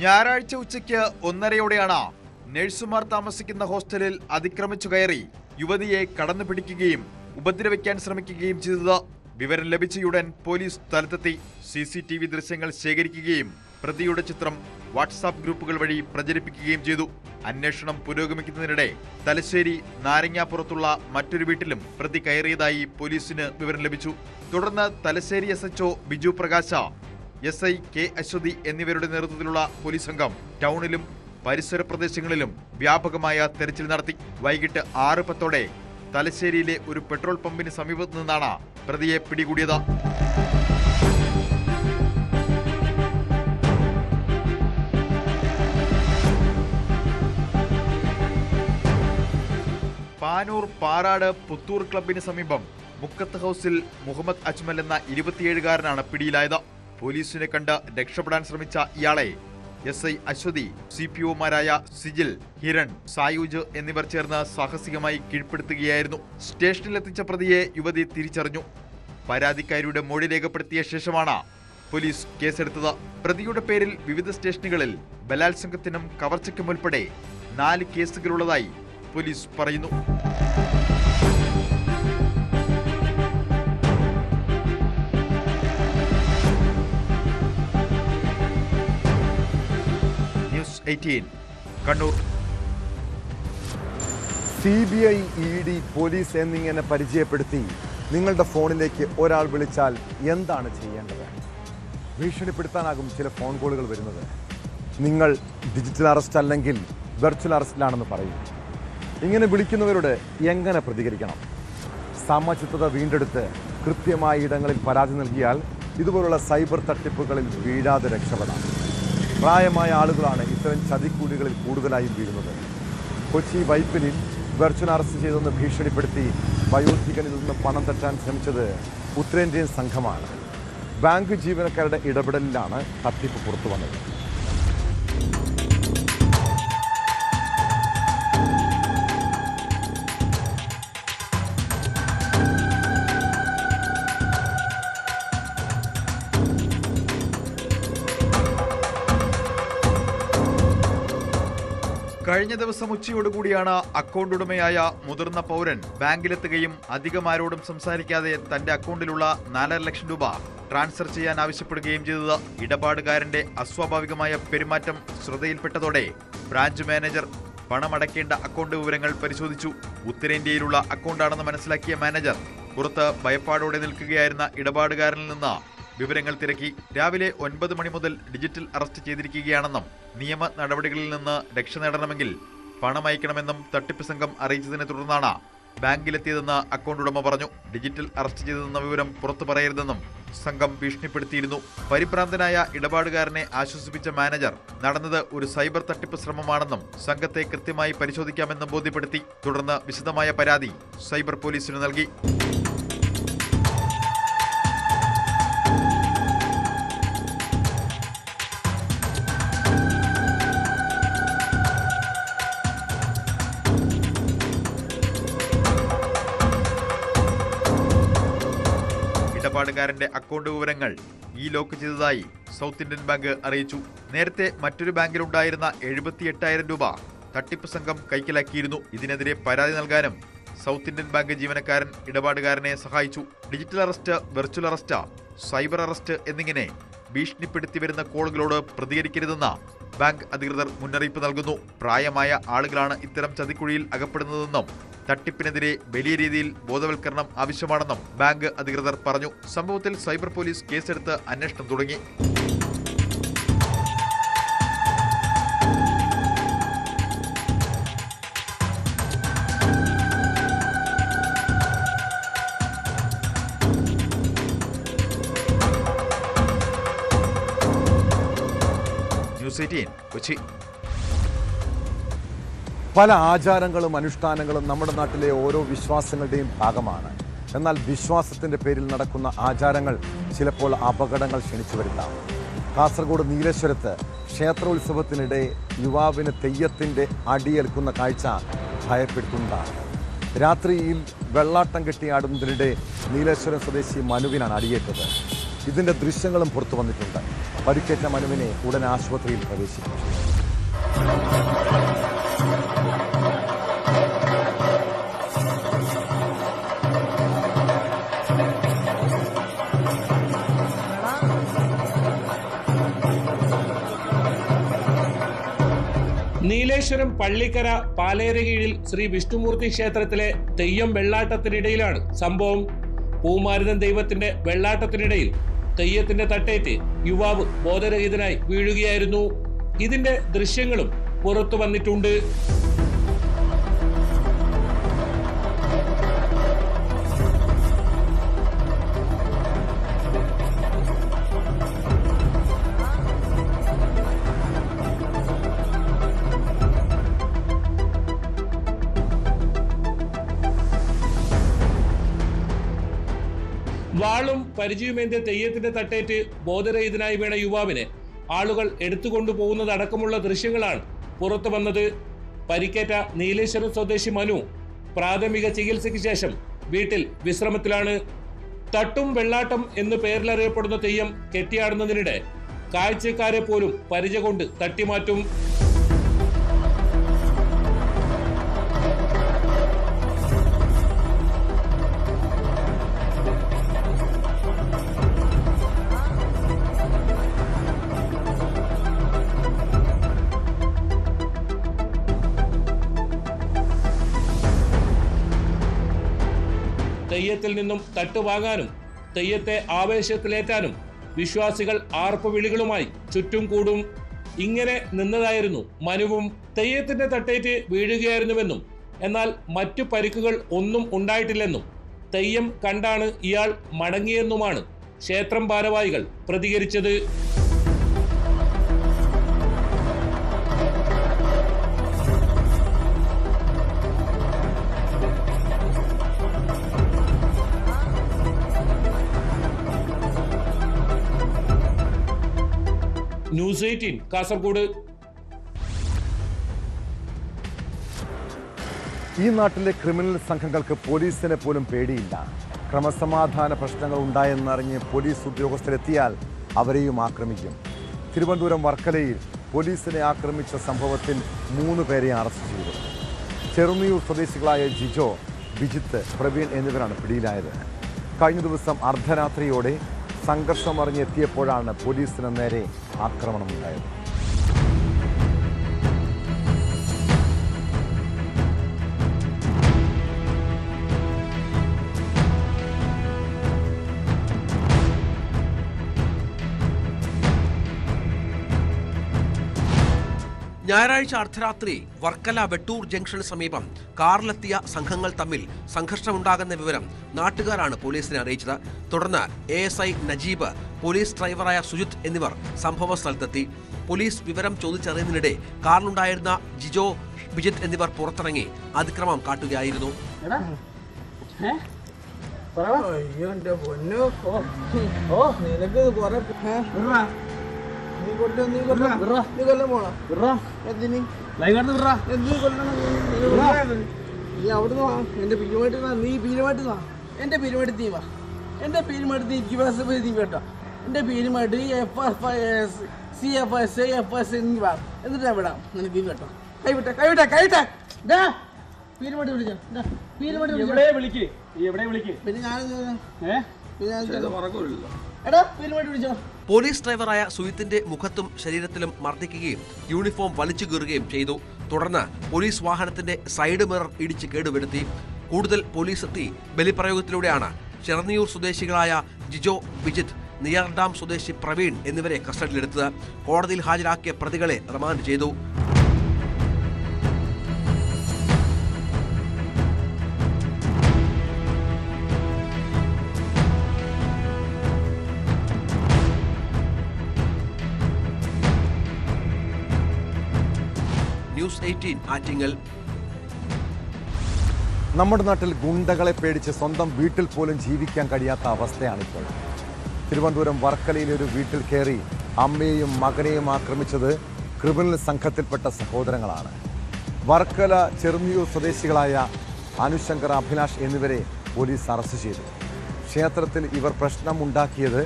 ഞായറാഴ്ച ഉച്ചയ്ക്ക് 1:30യോടെയാണ് നഴ്സുമാർ താമസിക്കുന്ന ഹോസ്റ്റലിൽ അതിക്രമിച്ചു കയറി യുവതിയെ കടന്നു പിടിക്കുകയും ഉപദ്രവിക്കാൻ ശ്രമിക്കുകയും ചെയ്തത്. വിവരം ലഭിച്ചയുടൻ പോലീസ് സ്ഥലത്തെത്തി CCTV ദൃശ്യങ്ങൾ ശേഖരിക്കുകയും പ്രതിയുടെ ചിത്രം വാട്സാപ്പ് ഗ്രൂപ്പുകൾ വഴി പ്രചരിപ്പിക്കുകയും ചെയ്തു. അന്വേഷണം പുരോഗമിക്കുന്നതിനിടെ തലശ്ശേരി നാരങ്ങാപ്പുറത്തുള്ള മറ്റൊരു വീട്ടിലും പ്രതി കയറിയതായി പോലീസിന് വിവരം ലഭിച്ചു. തുടർന്ന് തലശ്ശേരി SHO ബിജു പ്രകാശ, SI K അശ്വതി എന്നിവരുടെ നേതൃത്വത്തിലുള്ള പോലീസ് സംഘം ടൗണിലും പരിസര പ്രദേശങ്ങളിലും വ്യാപകമായ തെരച്ചിൽ നടത്തി. വൈകിട്ട് 6:10 തലശ്ശേരിയിലെ ഒരു പെട്രോൾ പമ്പിന് സമീപത്തു നിന്നാണ് പ്രതിയെ പിടികൂടിയത്. പാനൂർ പാറാട് പുത്തൂർ ക്ലബിന് സമീപം മുക്കത്ത് ഹൗസിൽ മുഹമ്മദ് അജ്മൽ എന്ന 27-കാരനാണ് പിടിയിലായത്. പോലീസിനെ കണ്ട് രക്ഷപ്പെടാൻ ശ്രമിച്ച ഇയാളെ SI അശ്വതി, CPOമാരായ സിജിൽ, ഹിരൺ, സായൂജ് എന്നിവർ ചേർന്ന് സാഹസികമായി കീഴ്പ്പെടുത്തുകയായിരുന്നു. സ്റ്റേഷനിലെത്തിച്ച പ്രതിയെ യുവതി തിരിച്ചറിഞ്ഞു. പരാതിക്കാരിയുടെ മൊഴി രേഖപ്പെടുത്തിയ ശേഷമാണ് പോലീസ് കേസെടുത്തത്. പ്രതിയുടെ പേരിൽ വിവിധ സ്റ്റേഷനുകളിൽ ബലാത്സംഗത്തിനും കവർച്ചയ്ക്കും ഉൾപ്പെടെ 4 കേസുകളുള്ളതായി പോലീസ് പറയുന്നു. News 18 Kannur. CBI, ED, police എന്നിങ്ങനെ പരിചയപ്പെടുത്തി നിങ്ങളുടെ ഫോണിലേക്ക് ഒരാൾ വിളിച്ചാൽ എന്താണ് ചെയ്യേണ്ടത്? ഭീഷണിപ്പെടുത്താനാകും ചില ഫോൺ കോളുകൾ വരുന്നത്. നിങ്ങൾ ഡിജിറ്റൽ അറസ്റ്റ് അല്ലെങ്കിൽ വെർച്വൽ അറസ്റ്റിലാണെന്ന് പറയും. ഇങ്ങനെ വിളിക്കുന്നവരോട് എങ്ങനെ പ്രതികരിക്കണം? സമചിത്തത വീണ്ടെടുത്ത് കൃത്യമായ ഇടങ്ങളിൽ പരാതി നൽകിയാൽ ഇതുപോലുള്ള സൈബർ തട്ടിപ്പുകളിൽ വീഴാതെ രക്ഷപ്പെടാം. പ്രായമായ ആളുകളാണ് ഇത്തരം ചതിക്കൂലികളിൽ കൂടുതലായും വീഴുന്നത്. കൊച്ചി വൈപ്പിനിൽ വെർച്വൽ അറസ്റ്റ് ചെയ്തെന്ന് ഭീഷണിപ്പെടുത്തി വയോധികനിൽ നിന്ന് പണം തട്ടാൻ ശ്രമിച്ചത് ഉത്തരേന്ത്യൻ സംഘമാണ്. ബാങ്ക് ജീവനക്കാരുടെ ഇടപെടലിലാണ് തട്ടിപ്പ് പുറത്തു വന്നത്. കഴിഞ്ഞ ദിവസം ഉച്ചയോടുകൂടിയാണ് അക്കൗണ്ട് ഉടമയായ മുതിർന്ന പൗരൻ ബാങ്കിലെത്തുകയും അധികം ആരോടും സംസാരിക്കാതെ തന്റെ അക്കൗണ്ടിലുള്ള 4.5 ലക്ഷം രൂപ ട്രാൻസ്ഫർ ചെയ്യാൻ ആവശ്യപ്പെടുകയും ചെയ്തത്. ഇടപാടുകാരന്റെ അസ്വാഭാവികമായ പെരുമാറ്റം ശ്രദ്ധയിൽപ്പെട്ടതോടെ ബ്രാഞ്ച് മാനേജർ പണമടയ്ക്കേണ്ട അക്കൗണ്ട് വിവരങ്ങൾ പരിശോധിച്ചു. ഉത്തരേന്ത്യയിലുള്ള അക്കൗണ്ടാണെന്ന് മനസ്സിലാക്കിയ മാനേജർ പുറത്ത് ഭയപ്പാടോടെ നിൽക്കുകയായിരുന്ന ഇടപാടുകാരനിൽ നിന്ന് വിവരങ്ങൾ തിരക്കി. രാവിലെ 9 മണി മുതൽ ഡിജിറ്റൽ അറസ്റ്റ് ചെയ്തിരിക്കുകയാണെന്നും നിയമ നടപടികളിൽ നിന്ന് രക്ഷ നേടണമെങ്കിൽ പണം അയക്കണമെന്നും തട്ടിപ്പ് സംഘം അറിയിച്ചതിനെ തുടർന്നാണ് ബാങ്കിലെത്തിയതെന്ന് അക്കൗണ്ട് ഉടമ പറഞ്ഞു. ഡിജിറ്റൽ അറസ്റ്റ് ചെയ്തതെന്ന വിവരം പുറത്തു പറയരുതെന്നും സംഘം ഭീഷണിപ്പെടുത്തിയിരുന്നു. പരിഭ്രാന്തനായ ഇടപാടുകാരനെ ആശ്വസിപ്പിച്ച മാനേജർ നടന്നത് ഒരു സൈബർ തട്ടിപ്പ് ശ്രമമാണെന്നും സംഘത്തെ കൃത്യമായി പരിശോധിക്കാമെന്നും ബോധ്യപ്പെടുത്തി. തുടർന്ന് വിശദമായ പരാതി സൈബർ പോലീസിന് നൽകി. ഇടപാടുകാരന്റെ അക്കൗണ്ട് വിവരങ്ങൾ ലോക്ക് ചെയ്തതായി സൗത്ത് ഇന്ത്യൻ ബാങ്ക് അറിയിച്ചു. നേരത്തെ മറ്റൊരു ബാങ്കിലുണ്ടായിരുന്ന 78,000 രൂപ തട്ടിപ്പ് സംഘം കൈക്കലാക്കിയിരുന്നു. ഇതിനെതിരെ പരാതി നൽകാനും സൗത്ത് ഇന്ത്യൻ ബാങ്ക് ജീവനക്കാരൻ ഇടപാടുകാരനെ സഹായിച്ചു. Digital arrest, virtual arrest, cyber arrest എന്നിങ്ങനെ ഭീഷണിപ്പെടുത്തി വരുന്ന കോളുകളോട് പ്രതികരിക്കരുതെന്ന് ബാങ്ക് അധികൃതർ മുന്നറിയിപ്പ് നൽകുന്നു. പ്രായമായ ആളുകളാണ് ഇത്തരം ചതിക്കുഴിയിൽ അകപ്പെടുന്നതെന്നും തട്ടിപ്പിനെതിരെ വലിയ രീതിയിൽ ബോധവൽക്കരണം ആവശ്യമാണെന്നും ബാങ്ക് അധികൃതർ പറഞ്ഞു. സംഭവത്തിൽ സൈബർ പോലീസ് കേസെടുത്ത് അന്വേഷണം തുടങ്ങി. ന്യൂസ് 18 കൊച്ചി. പല ആചാരങ്ങളും അനുഷ്ഠാനങ്ങളും നമ്മുടെ നാട്ടിലെ ഓരോ വിശ്വാസങ്ങളുടെയും ഭാഗമാണ്. എന്നാൽ വിശ്വാസത്തിൻ്റെ പേരിൽ നടക്കുന്ന ആചാരങ്ങൾ ചിലപ്പോൾ അപകടങ്ങൾ ക്ഷണിച്ചു വരുത്താം. കാസർഗോഡ് നീലേശ്വരത്ത് ക്ഷേത്രോത്സവത്തിനിടെ യുവാവിന് തെയ്യത്തിൻ്റെ അടിയേൽക്കുന്ന കാഴ്ച ഭയപ്പെടുത്തുന്നതാണ്. രാത്രിയിൽ വെള്ളാട്ടം കെട്ടിയാടുന്നതിനിടെ നീലേശ്വരം സ്വദേശി മനുവിനാണ് അടിയേറ്റത്. ഇതിൻ്റെ ദൃശ്യങ്ങളും പുറത്തു വന്നിട്ടുണ്ട്. പരിക്കേറ്റ മനുവിനെ ഉടൻ ആശുപത്രിയിൽ പ്രവേശിപ്പിച്ചു. നീലേശ്വരം പള്ളിക്കര പാലേരകീഴിൽ ശ്രീ വിഷ്ണുമൂർത്തി ക്ഷേത്രത്തിലെ തെയ്യം വെള്ളാട്ടത്തിനിടയിലാണ് സംഭവം. പൂമാരുതൻ ദൈവത്തിന്റെ വെള്ളാട്ടത്തിനിടയിൽ തെയ്യത്തിന്റെ തട്ടേറ്റ് യുവാവ് ബോധരഹിതനായി വീഴുകയായിരുന്നു. ഇതിന്റെ ദൃശ്യങ്ങളും പുറത്തു വന്നിട്ടുണ്ട്. വാളും പരിചയമേന്തിയ തെയ്യത്തിന്റെ തട്ടേറ്റ് ബോധരഹിതനായി വീണ യുവാവിനെ ആളുകൾ എടുത്തുകൊണ്ടുപോകുന്നതടക്കമുള്ള ദൃശ്യങ്ങളാണ് പുറത്തു വന്നത്. പരിക്കേറ്റ നീലേശ്വരം സ്വദേശി മനു പ്രാഥമിക ചികിത്സയ്ക്ക് ശേഷം വീട്ടിൽ വിശ്രമത്തിലാണ്. തട്ടും വെള്ളാട്ടം എന്ന് പേരിലറിയപ്പെടുന്ന തെയ്യം കെട്ടിയാടുന്നതിനിടെ കാഴ്ചക്കാരെ പോലും പരിച കൊണ്ട് തട്ടിമാറ്റും. തെയ്യത്തിൽ നിന്നും തട്ടുവാങ്ങാനും തെയ്യത്തെ ആവേശത്തിലേറ്റാനും വിശ്വാസികൾ ആർപ്പുവിളികളുമായി ചുറ്റും കൂടും. ഇങ്ങനെ നിന്നതായിരുന്നു മനുവും. തെയ്യത്തിന്റെ തട്ടേറ്റ് വീഴുകയായിരുന്നുവെന്നും എന്നാൽ മറ്റു പരിക്കുകൾ ഒന്നും ഉണ്ടായിട്ടില്ലെന്നും തെയ്യം കണ്ടാണ് ഇയാൾ മടങ്ങിയെന്നുമാണ് ക്ഷേത്രം ഭാരവാഹികൾ പ്രതികരിച്ചത്. ന്യൂസ് 18 കാസർഗോഡ്. ഈ നാട്ടിലെ ക്രിമിനൽ സംഘങ്ങൾക്ക് പോലീസിനെ പോലും പേടിയില്ല. ക്രമസമാധാന പ്രശ്നങ്ങൾ ഉണ്ടായെന്നറിഞ്ഞ് പോലീസ് ഉദ്യോഗസ്ഥരെത്തിയാൽ അവരെയും ആക്രമിക്കും. തിരുവനന്തപുരം വർക്കലയിൽ പോലീസിനെ ആക്രമിച്ച സംഭവത്തിൽ 3 പേരെ അറസ്റ്റ് ചെയ്തു. ചെറുന്നിയൂർ സ്വദേശികളായ ജിജോ, ബിജിത്ത്, പ്രവീൺ എന്നിവരാണ് പിടിയിലായത്. കഴിഞ്ഞ ദിവസം അർദ്ധരാത്രിയോടെ സംഘർഷം അറിഞ്ഞെത്തിയപ്പോഴാണ് പോലീസിന് നേരെ ആക്രമണമുണ്ടായത്. ഞായറാഴ്ച അർദ്ധരാത്രി വർക്കല വെട്ടൂർ ജംഗ്ഷന് സമീപം കാറിലെത്തിയ സംഘങ്ങൾ തമ്മിൽ സംഘർഷമുണ്ടാകുന്ന വിവരം നാട്ടുകാരാണ് പോലീസിനെ അറിയിച്ചത്. തുടർന്ന് ASI നജീബ്, പോലീസ് ഡ്രൈവറായ സുജിത് എന്നിവർ സംഭവ സ്ഥലത്തെത്തി. പോലീസ് വിവരം ചോദിച്ചറിയുന്നതിനിടെ കാറിലുണ്ടായിരുന്ന ജിജോ, ബിജിത്ത് എന്നിവർ പുറത്തിറങ്ങി അതിക്രമം കാട്ടുകയായിരുന്നു. എന്റെ പിരിവായിട്ട് നീ പിരിവായിട്ട് എന്റെ പിരിവായിട്ട് നീ വാ. എൻ്റെ പേരുമായിട്ട് എനിക്ക് കേട്ടോ. എൻ്റെ പേരുമായിട്ട് FFS, CFS, FS എനിക്ക് വാ. എന്നിട്ടാ വിടാം നിനക്ക് കേട്ടോ. കൈവിട്ടെ പേരുമായിട്ട് വിളിച്ചോ. പിന്നെ ഞാൻ എടാ പേരുമായിട്ട് വിളിച്ചോ. പോലീസ് ഡ്രൈവറായ സുഹിത്തിന്റെ മുഖത്തും ശരീരത്തിലും മർദ്ദിക്കുകയും യൂണിഫോം വലിച്ചു കീറുകയും ചെയ്തു. തുടർന്ന് പോലീസ് വാഹനത്തിന്റെ സൈഡ് മിറർ ഇടിച്ച് കേടുവരുത്തി. കൂടുതൽ പോലീസ് എത്തി ബലിപ്രയോഗത്തിലൂടെയാണ് ചെറന്നിയൂർ സ്വദേശികളായ ജിജോ, വിജിത്ത്, നെയ്യാർ ഡാം സ്വദേശി പ്രവീൺ എന്നിവരെ കസ്റ്റഡിയിലെടുത്തത്. കോടതിയിൽ ഹാജരാക്കിയ പ്രതികളെ റിമാൻഡ് ചെയ്തു. ന്യൂസ് 18 ആറ്റിങ്ങൽ. നമ്മുടെ നാട്ടിൽ ഗുണ്ടകളെ പേടിച്ച് സ്വന്തം വീട്ടിൽ പോലും ജീവിക്കാൻ കഴിയാത്ത അവസ്ഥയാണിപ്പോൾ. തിരുവനന്തപുരം വർക്കലയിലെ ഒരു വീട്ടിൽ കയറി അമ്മയെയും മകനെയും ആക്രമിച്ചത് ക്രിമിനൽ സംഘത്തിൽപ്പെട്ട സഹോദരങ്ങളാണ്. വർക്കല ചെറുന്നിയൂർ സ്വദേശികളായ അനുശങ്കർ, അഭിലാഷ് എന്നിവരെ പോലീസ് അറസ്റ്റ് ചെയ്തു. ക്ഷേത്രത്തിൽ ഇവർ പ്രശ്നമുണ്ടാക്കിയത്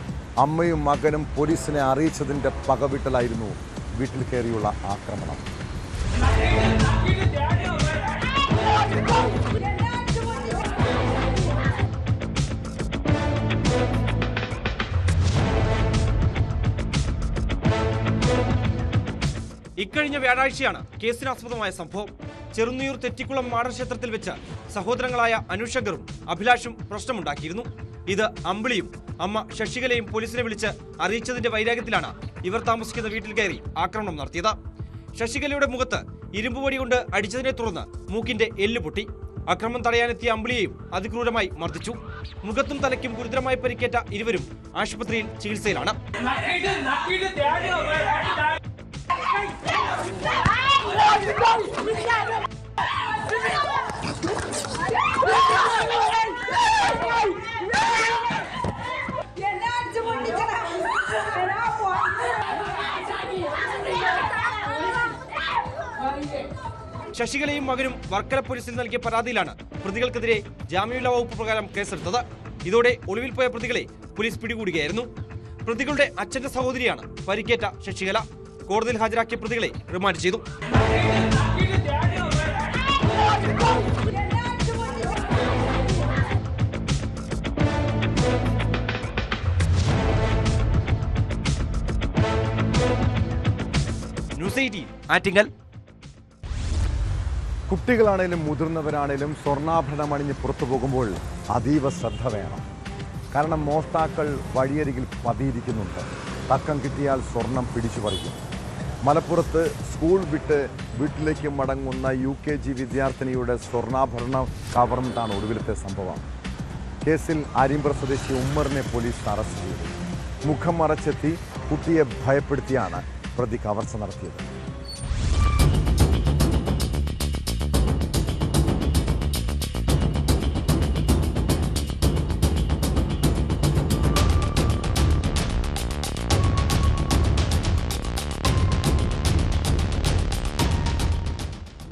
അമ്മയും മകനും പോലീസിനെ അറിയിച്ചതിൻ്റെ പകവിട്ടലായിരുന്നു വീട്ടിൽ കയറിയുള്ള ആക്രമണം. ഇക്കഴിഞ്ഞ വ്യാഴാഴ്ചയാണ് കേസിനാസ്പദമായ സംഭവം. ചെറുന്നിയൂർ തെറ്റിക്കുളം മാടൻ ക്ഷേത്രത്തിൽ വെച്ച് സഹോദരങ്ങളായ അനുശങ്കറും അഭിലാഷും പ്രശ്നമുണ്ടാക്കിയിരുന്നു. ഇത് അമ്പിളിയും അമ്മ ശശികലയും പോലീസിനെ വിളിച്ച് അറിയിച്ചതിന്റെ വൈരാഗ്യത്തിലാണ് ഇവർ താമസിക്കുന്ന വീട്ടിൽ കയറി ആക്രമണം നടത്തിയത്. ശശികലയുടെ മുഖത്ത് ഇരുമ്പുവടി കൊണ്ട് അടിച്ചതിനെ തുടർന്ന് മൂക്കിന്റെ എല്ല് പൊട്ടി. അക്രമം തടയാനെത്തിയ അമ്പിളിയെയും അതിക്രൂരമായി മർദ്ദിച്ചു. മുഖത്തും തലയ്ക്കും ഗുരുതരമായി പരിക്കേറ്റ ഇരുവരും ആശുപത്രിയിൽ ചികിത്സയിലാണ്. ശശികലയും മകനും വർക്കല പോലീസിൽ നൽകിയ പരാതിയിലാണ് പ്രതികൾക്കെതിരെ ജാമ്യമില്ലാ വകുപ്പ് പ്രകാരം കേസെടുത്തത്. ഇതോടെ ഒളിവിൽ പോയ പ്രതികളെ പോലീസ് പിടികൂടുകയായിരുന്നു. പ്രതികളുടെ അച്ഛന്റെ സഹോദരിയാണ് പരിക്കേറ്റ ശശികല. കോടതിയിൽ ഹാജരാക്കിയ പ്രതികളെ റിമാൻഡ് ചെയ്തു. ന്യൂസ് 18 ആറ്റിങ്ങൽ. കുട്ടികളാണേലും മുതിർന്നവരാണേലും സ്വർണ്ണാഭരണം അണിഞ്ഞ് പുറത്തു പോകുമ്പോൾ അതീവ ശ്രദ്ധ വേണം. കാരണം മോഷ്ടാക്കൾ വഴിയരികിൽ പതിയിരിക്കുന്നുണ്ട്. തക്കം കിട്ടിയാൽ സ്വർണം പിടിച്ചു പറിക്കും. മലപ്പുറത്ത് സ്കൂൾ വിട്ട് വീട്ടിലേക്ക് മടങ്ങുന്ന UKG വിദ്യാർത്ഥിനിയുടെ സ്വർണ്ണാഭരണം കവർന്നതാണ് ഒടുവിലത്തെ സംഭവം. കേസിൽ അരിമ്പ്ര സ്വദേശി ഉമ്മറിനെ പോലീസ് അറസ്റ്റ് ചെയ്തു. മുഖം മറച്ചെത്തി കുട്ടിയെ ഭയപ്പെടുത്തിയാണ് പ്രതി കവർച്ച നടത്തിയത്.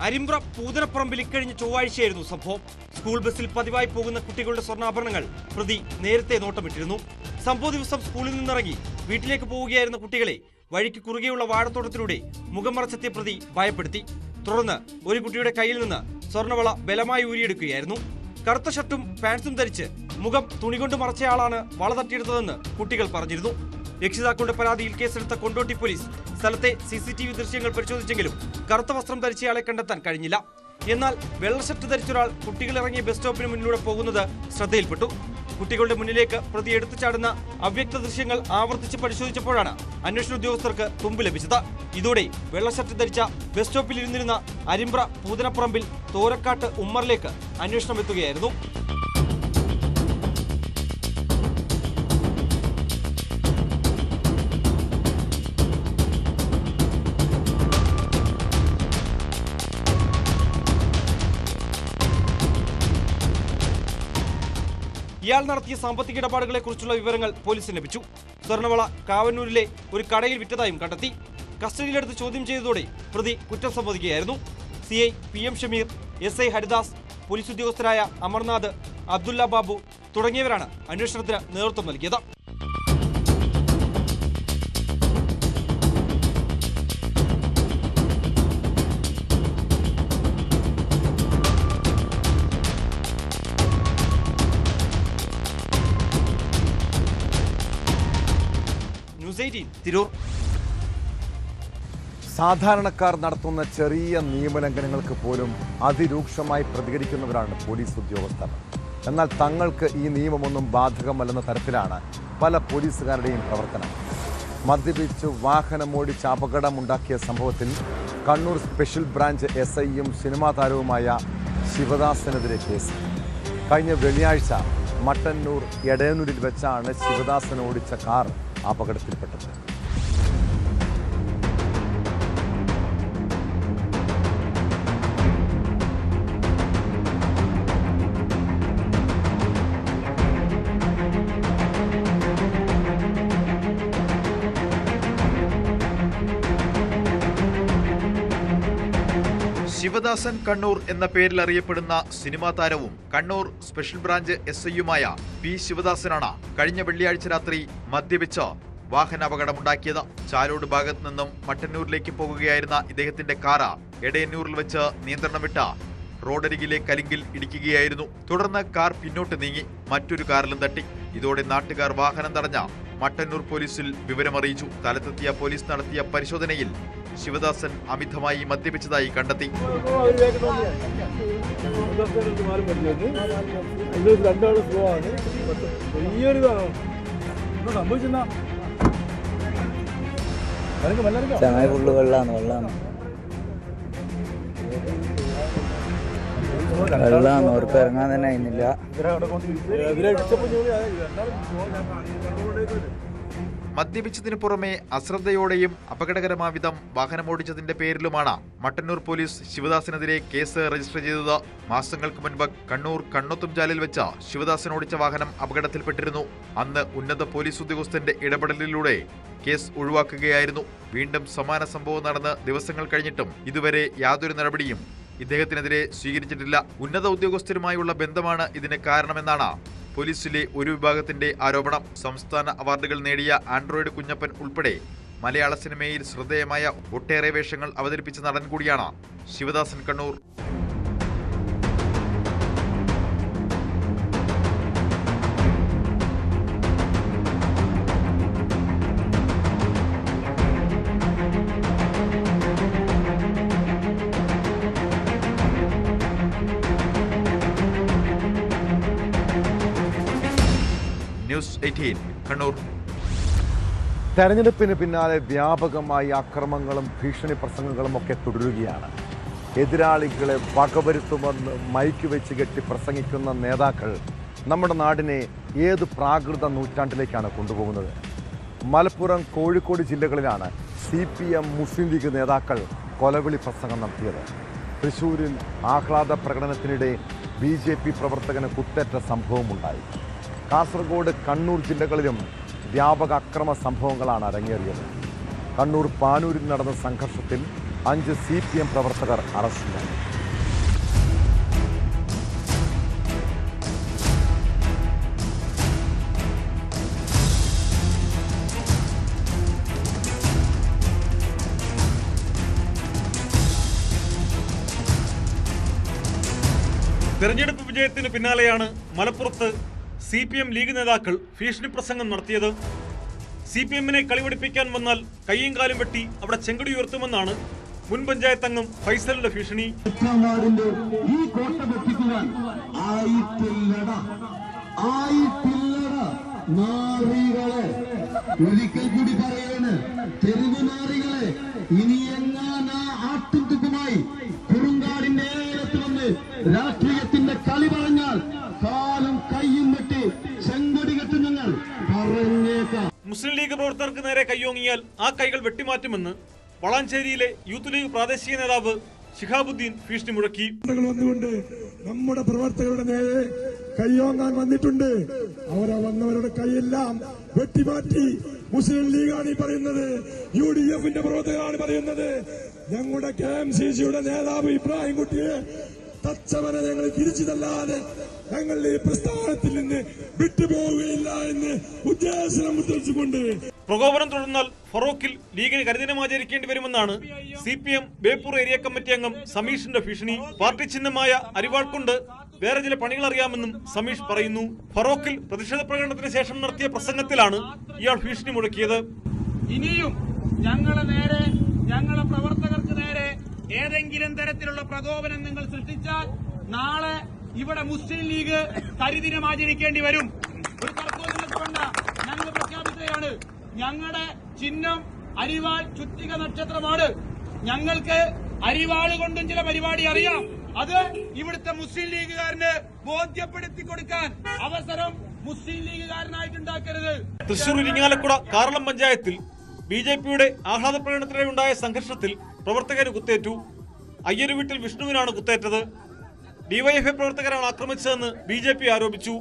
അരിമ്പ്ര പൂതനപ്പറമ്പിൽ ഇക്കഴിഞ്ഞ ചൊവ്വാഴ്ചയായിരുന്നു സംഭവം. സ്കൂൾ ബസ്സിൽ പതിവായി പോകുന്ന കുട്ടികളുടെ സ്വർണ്ണാഭരണങ്ങൾ പ്രതി നേരത്തെ നോട്ടമിട്ടിരുന്നു. സംഭവ ദിവസം സ്കൂളിൽ നിന്നിറങ്ങി വീട്ടിലേക്ക് പോവുകയായിരുന്ന കുട്ടികളെ വഴിക്ക് കുറുകെയുള്ള വാഴത്തോട്ടത്തിലൂടെ മുഖം മറച്ചെത്തിയ പ്രതി ഭയപ്പെടുത്തി. തുടർന്ന് ഒരു കുട്ടിയുടെ കയ്യിൽ നിന്ന് സ്വർണ്ണവള ബലമായി ഊരിയെടുക്കുകയായിരുന്നു. കറുത്ത ഷർട്ടും പാൻസും ധരിച്ച് മുഖം തുണികൊണ്ട് മറച്ചയാളാണ് വള തട്ടിയെടുത്തതെന്ന് കുട്ടികൾ പറഞ്ഞിരുന്നു. രക്ഷിതാക്കളുടെ പരാതിയിൽ കേസെടുത്ത കൊണ്ടോട്ടി പോലീസ് സ്ഥലത്തെ CCTV ദൃശ്യങ്ങൾ പരിശോധിച്ചെങ്കിലും കറുത്ത വസ്ത്രം ധരിച്ചയാളെ കണ്ടെത്താൻ കഴിഞ്ഞില്ല. എന്നാൽ വെള്ള ഷർട്ട് ധരിച്ചൊരാൾ കുട്ടികൾ ഇറങ്ങിയ ബസ് സ്റ്റോപ്പിന് മുന്നിലൂടെ പോകുന്നത് ശ്രദ്ധയിൽപ്പെട്ടു. കുട്ടികളുടെ മുന്നിലേക്ക് പ്രതി എടുത്തു ചാടുന്ന അവ്യക്ത ദൃശ്യങ്ങൾ ആവർത്തിച്ച് പരിശോധിച്ചപ്പോഴാണ് അന്വേഷണ ഉദ്യോഗസ്ഥർക്ക് തുമ്പ് ലഭിച്ചത്. ഇതോടെ വെള്ള ഷർട്ട് ധരിച്ച ബസ് സ്റ്റോപ്പിൽ ഇരുന്നിരുന്ന അരിമ്പ്ര പൂതനപ്പറമ്പിൽ തോരക്കാട്ട് ഉമ്മറിലേക്ക് അന്വേഷണം എത്തുകയായിരുന്നു. ഇയാൾ നടത്തിയ സാമ്പത്തിക ഇടപാടുകളെ കുറിച്ചുള്ള വിവരങ്ങൾ പോലീസിന് ലഭിച്ചു. സ്വർണ്ണവള കാവന്നൂരിലെ ഒരു കടയിൽ വിറ്റതായും കണ്ടെത്തി. കസ്റ്റഡിയിലെടുത്ത് ചോദ്യം ചെയ്തതോടെ പ്രതി കുറ്റം സമ്മതിക്കുകയായിരുന്നു. CI PM Shameer, SI Haridas, police ഉദ്യോഗസ്ഥരായ അമർനാഥ്, അബ്ദുല്ല ബാബു, തുടങ്ങിയവരാണ് അന്വേഷണത്തിന് നേതൃത്വം നൽകിയത്. ന്യൂസ് 18 തിരൂർ. സാധാരണക്കാർ നടത്തുന്ന ചെറിയ നിയമലംഘനങ്ങൾക്ക് പോലും അതിരൂക്ഷമായി പ്രതികരിക്കുന്നവരാണ് പോലീസ് ഉദ്യോഗസ്ഥർ. എന്നാൽ തങ്ങൾക്ക് ഈ നിയമമൊന്നും ബാധകമല്ലെന്ന തരത്തിലാണ് പല പോലീസുകാരുടെയും പ്രവർത്തനം. മദ്യപിച്ച് വാഹനമോടിച്ച് അപകടമുണ്ടാക്കിയ സംഭവത്തിൽ കണ്ണൂർ സ്പെഷ്യൽ ബ്രാഞ്ച് SIയും സിനിമാ താരവുമായ ശിവദാസനെതിരെ കേസ്. കഴിഞ്ഞ വെള്ളിയാഴ്ച മട്ടന്നൂർ എടയന്നൂരിൽ വെച്ചാണ് ശിവദാസൻ ഓടിച്ച കാർ അപകടത്തിൽപ്പെട്ടത്. ശിവദാസൻ കണ്ണൂർ എന്ന പേരിൽ അറിയപ്പെടുന്ന സിനിമാ താരവും കണ്ണൂർ സ്പെഷ്യൽ ബ്രാഞ്ച് SIയുമായ P ശിവദാസനാണ് കഴിഞ്ഞ വെള്ളിയാഴ്ച രാത്രി മദ്യപിച്ച് വാഹനാപകടമുണ്ടാക്കിയത്. ചാലോട് ഭാഗത്ത് നിന്നും മട്ടന്നൂരിലേക്ക് പോകുകയായിരുന്ന ഇദ്ദേഹത്തിന്റെ കാർ എടയന്നൂരിൽ വെച്ച് നിയന്ത്രണം വിട്ട റോഡരികിലെ കലിങ്കിൽ ഇടിക്കുകയായിരുന്നു. തുടർന്ന് കാർ പിന്നോട്ട് നീങ്ങി മറ്റൊരു കാറിലും തട്ടി. ഇതോടെ നാട്ടുകാർ വാഹനം തടഞ്ഞ മട്ടന്നൂർ പോലീസിൽ വിവരമറിയിച്ചു. സ്ഥലത്തെത്തിയ പോലീസ് നടത്തിയ പരിശോധനയിൽ ശിവദാസൻ അമിതമായി മദ്യപിച്ചതായി കണ്ടെത്തി. വെള്ളാന്ന് അവർക്ക് ഇറങ്ങാൻ തന്നെ ആയിരുന്നില്ല. മദ്യപിച്ചതിനു പുറമെ അശ്രദ്ധയോടെയും അപകടകരമായ വിധം വാഹനമോടിച്ചതിന്റെ പേരിലുമാണ് മട്ടന്നൂർ പോലീസ് ശിവദാസനെതിരെ കേസ് രജിസ്റ്റർ ചെയ്തത്. മാസങ്ങൾക്ക് മുൻപ് കണ്ണൂർ കണ്ണോത്തുംചാലിൽ വെച്ച് ശിവദാസൻ ഓടിച്ച വാഹനം അപകടത്തിൽപ്പെട്ടിരുന്നു. അന്ന് ഉന്നത പോലീസ് ഉദ്യോഗസ്ഥന്റെ ഇടപെടലിലൂടെ കേസ് ഒഴിവാക്കുകയായിരുന്നു. വീണ്ടും സമാന സംഭവം നടന്ന് ദിവസങ്ങൾ കഴിഞ്ഞിട്ടും ഇതുവരെ യാതൊരു നടപടിയും ഇദ്ദേഹത്തിനെതിരെ സ്വീകരിച്ചിട്ടില്ല. ഉന്നത ഉദ്യോഗസ്ഥരുമായുള്ള ബന്ധമാണ് ഇതിന് കാരണമെന്നാണ് പോലീസിലെ ഒരു വിഭാഗത്തിന്റെ ആരോപണം. സംസ്ഥാന അവാർഡുകൾ നേടിയ ആൻഡ്രോയിഡ് കുഞ്ഞപ്പൻ ഉൾപ്പെടെ മലയാള സിനിമയിൽ ശ്രദ്ധേയമായ ഒട്ടേറെ വേഷങ്ങൾ അവതരിപ്പിച്ച നടൻ കൂടിയാണ് ശിവദാസൻ കണ്ണൂർ. ന്യൂസ് 18 കണ്ണൂർ. തെരഞ്ഞെടുപ്പിന് പിന്നാലെ വ്യാപകമായി അക്രമങ്ങളും ഭീഷണി പ്രസംഗങ്ങളും ഒക്കെ തുടരുകയാണ്. എതിരാളികളെ വകവരുത്തുമെന്ന് മൈക്ക് വെച്ച് കെട്ടി പ്രസംഗിക്കുന്ന നേതാക്കൾ നമ്മുടെ നാടിനെ ഏത് പ്രാകൃത നൂറ്റാണ്ടിലേക്കാണ് കൊണ്ടുപോകുന്നത്? മലപ്പുറം, കോഴിക്കോട് ജില്ലകളിലാണ് CPM മുസ്ലിം ലീഗ് നേതാക്കൾ കൊലവിളി പ്രസംഗം നടത്തിയത്. തൃശ്ശൂരിൽ ആഹ്ലാദ പ്രകടനത്തിനിടെ BJP പ്രവർത്തകന് കുത്തേറ്റ സംഭവമുണ്ടായി. കാസർഗോഡ്, കണ്ണൂർ ജില്ലകളിലും വ്യാപക അക്രമ സംഭവങ്ങളാണ് അരങ്ങേറിയത്. കണ്ണൂർ പാനൂരിൽ നടന്ന സംഘർഷത്തിൽ 5 CPM പ്രവർത്തകർ അറസ്റ്റിലായി. തെരഞ്ഞെടുപ്പ് വിജയത്തിന് പിന്നാലെയാണ് മലപ്പുറത്ത് CPM ലീഗ് നേതാക്കൾ ഭീഷണി പ്രസംഗം നടത്തിയത്. CPMനെ കളിപഠിപ്പിക്കാൻ വന്നാൽ കയ്യും കാലും വെട്ടി അവിടെ ചെങ്കടി ഉയർത്തുമെന്നാണ് മുൻ പഞ്ചായത്ത് അംഗം ഫൈസലിന്റെ ഭീഷണി. ഒരിക്കൽ കൂടി പറയാണ്, തെരുവുനാറികളെ, ഇനി എങ്ങാനാ ആട്ടുതുക്കുമായി കുറുങ്കാടിന്റെ ഏലത്ത് വന്ന് രാഷ്ട്രീയത്തിന്റെ കളി പറഞ്ഞാൽ കാലും കയ്യും വെട്ടി ചെങ്കൊടി കെട്ടി ഞങ്ങൾ പറഞ്ഞേക്കാം. മുസ്ലിം ലീഗ് പ്രവർത്തകർക്ക് നേരെ കയ്യോങ്ങിയാൽ ആ കൈകൾ വെട്ടിമാറ്റുമെന്ന് വളാഞ്ചേരിയിലെ യൂത്ത് ലീഗ് പ്രാദേശിക നേതാവ് ശിഹാബുദ്ദീൻ ഭീഷണി മുഴക്കി. വന്നുകൊണ്ട് നമ്മുടെ പ്രവർത്തകരുടെ നേരെ കയ്യോങ്ങാൻ വന്നിട്ടുണ്ട്. വന്നവരുടെ കൈയെല്ലാം വെട്ടിമാറ്റി. മുസ്ലിം ലീഗാണ് ഈ പറയുന്നത്, UDFന്റെ പ്രവർത്തകരാണ് പറയുന്നത്. ഞങ്ങളുടെ KMCCയുടെ നേതാവ് ഇബ്രാഹിം കുട്ടിയെ തച്ചവനെ ഞങ്ങൾ തിരിച്ചതല്ലാതെ ഞങ്ങൾ ഈ പ്രസ്ഥാനത്തിൽ നിന്ന് വിട്ടുപോവുകയില്ല എന്ന് ഉദ്ദേശം മുദ്രിച്ചുകൊണ്ട് പ്രകോപനം തുടർന്നാൽ ഫറോക്കിൽ ലീഗിന് കരിദിനം ആചരിക്കേണ്ടി വരുമെന്നാണ് CPM ബേപ്പൂർ ഏരിയ കമ്മിറ്റി അംഗം സമീഷിന്റെ ഭീഷണി. പാർട്ടി ചിഹ്നമായ അരിവാൾ കൊണ്ട് വേറെ ചില പണികൾ അറിയാമെന്നും സമീഷ് പറയുന്നു. ഫറോക്കിൽ പ്രതിഷേധ പ്രകടനത്തിന് ശേഷം നടത്തിയ പ്രസംഗത്തിലാണ് ഇയാൾ ഭീഷണി മുഴക്കിയത്. ഇനിയും ഞങ്ങളെ നേരെ, ഞങ്ങളെ പ്രവർത്തകർക്ക് നേരെ ഏതെങ്കിലും തരത്തിലുള്ള പ്രകോപനം നിങ്ങൾ സൃഷ്ടിച്ചാൽ നാളെ ഇവിടെ മുസ്ലിം ലീഗ് കരിദിനം ആചരിക്കേണ്ടി വരും. ഒരു തർക്കവും ഞങ്ങൾ പ്രഖ്യാപിക്കുകയാണ്. ഞങ്ങളുടെ ചിഹ്നം അരിവാൾ ചുറ്റിക നക്ഷത്രമാണ്. ഞങ്ങൾക്ക് അരിവാള് കൊണ്ടും ചില പരിപാടി അറിയാം. അത് ഇവിടുത്തെ മുസ്ലിം ലീഗുകാരന് ബോധ്യപ്പെടുത്തി കൊടുക്കാൻ അവസരം മുസ്ലിം ലീഗുകാരനായിട്ടുണ്ടാക്കരുത്. തൃശൂർ ഇരിങ്ങാലക്കുട കാറളം പഞ്ചായത്തിൽ BJPയുടെ ആഹ്ലാദ പ്രകടനത്തിനിടെ ഉണ്ടായ സംഘർഷത്തിൽ പ്രവർത്തകന് കുത്തേറ്റു. അയ്യരു വീട്ടിൽ വിഷ്ണുവിനാണ് കുത്തേറ്റത്. DYFI പ്രവർത്തകരാണ് ആക്രമിച്ചതെന്ന് BJP ആരോപിച്ചു.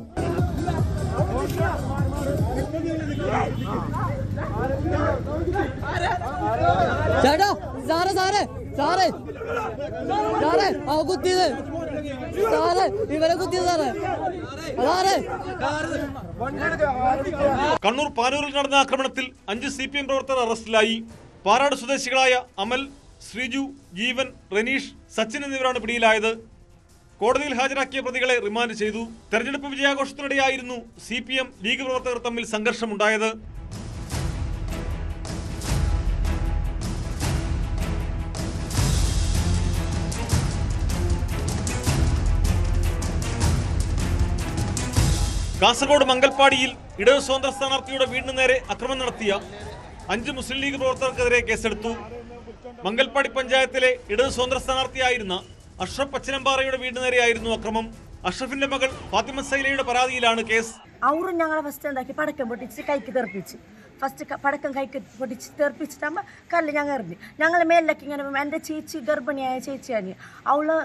കണ്ണൂർ പാനൂരിൽ നടന്ന ആക്രമണത്തിൽ 5 CPM പ്രവർത്തകർ അറസ്റ്റിലായി. പാറാട് സ്വദേശികളായ അമൽ, ശ്രീജു, ജീവൻ, റനീഷ്, സച്ചിൻ എന്നിവരാണ് പിടിയിലായത്. കോടതിയിൽ ഹാജരാക്കിയ പ്രതികളെ റിമാൻഡ് ചെയ്തു. തെരഞ്ഞെടുപ്പ് വിജയാഘോഷത്തിനിടെയായിരുന്നു CPM ലീഗ് പ്രവർത്തകർ തമ്മിൽ സംഘർഷമുണ്ടായത്. കാസർഗോഡ് മംഗൽപാടിയിൽ ഇടതു സ്വതന്ത്ര സ്ഥാനാർത്ഥിയുടെ വീടിന് നേരെ അക്രമം നടത്തിയ 5 മുസ്ലിം ലീഗ് പ്രവർത്തകർക്കെതിരെ കേസെടുത്തു. മംഗൽപാടി പഞ്ചായത്തിലെ ഇടതു സ്വതന്ത്ര സ്ഥാനാർത്ഥിയായിരുന്ന അഷ്റഫ് പച്ചനമ്പാറയുടെ വീടിന് നേരെയായിരുന്നു അക്രമം. അഷ്റഫിന്റെ മകൾ ഫാത്തിമ സൈലയുടെ പരാതിയിലാണ് കേസ്. അവരും ഞങ്ങളെ ഫസ്റ്റ് എന്താക്കി പടക്കം പൊട്ടിച്ച് കൈക്ക് തെറിപ്പിച്ച്, ഫസ്റ്റ് പടക്കം കൈക്ക് പൊട്ടിച്ച് തെറിപ്പിച്ചിട്ടാകുമ്പോൾ കല്ല് ഞങ്ങൾ എറിഞ്ഞ് ഞങ്ങൾ മേലിലേക്ക് ഇങ്ങനെ എൻ്റെ ചേച്ചി ഗർഭിണിയായ ചേച്ചിയാണ്. അവള്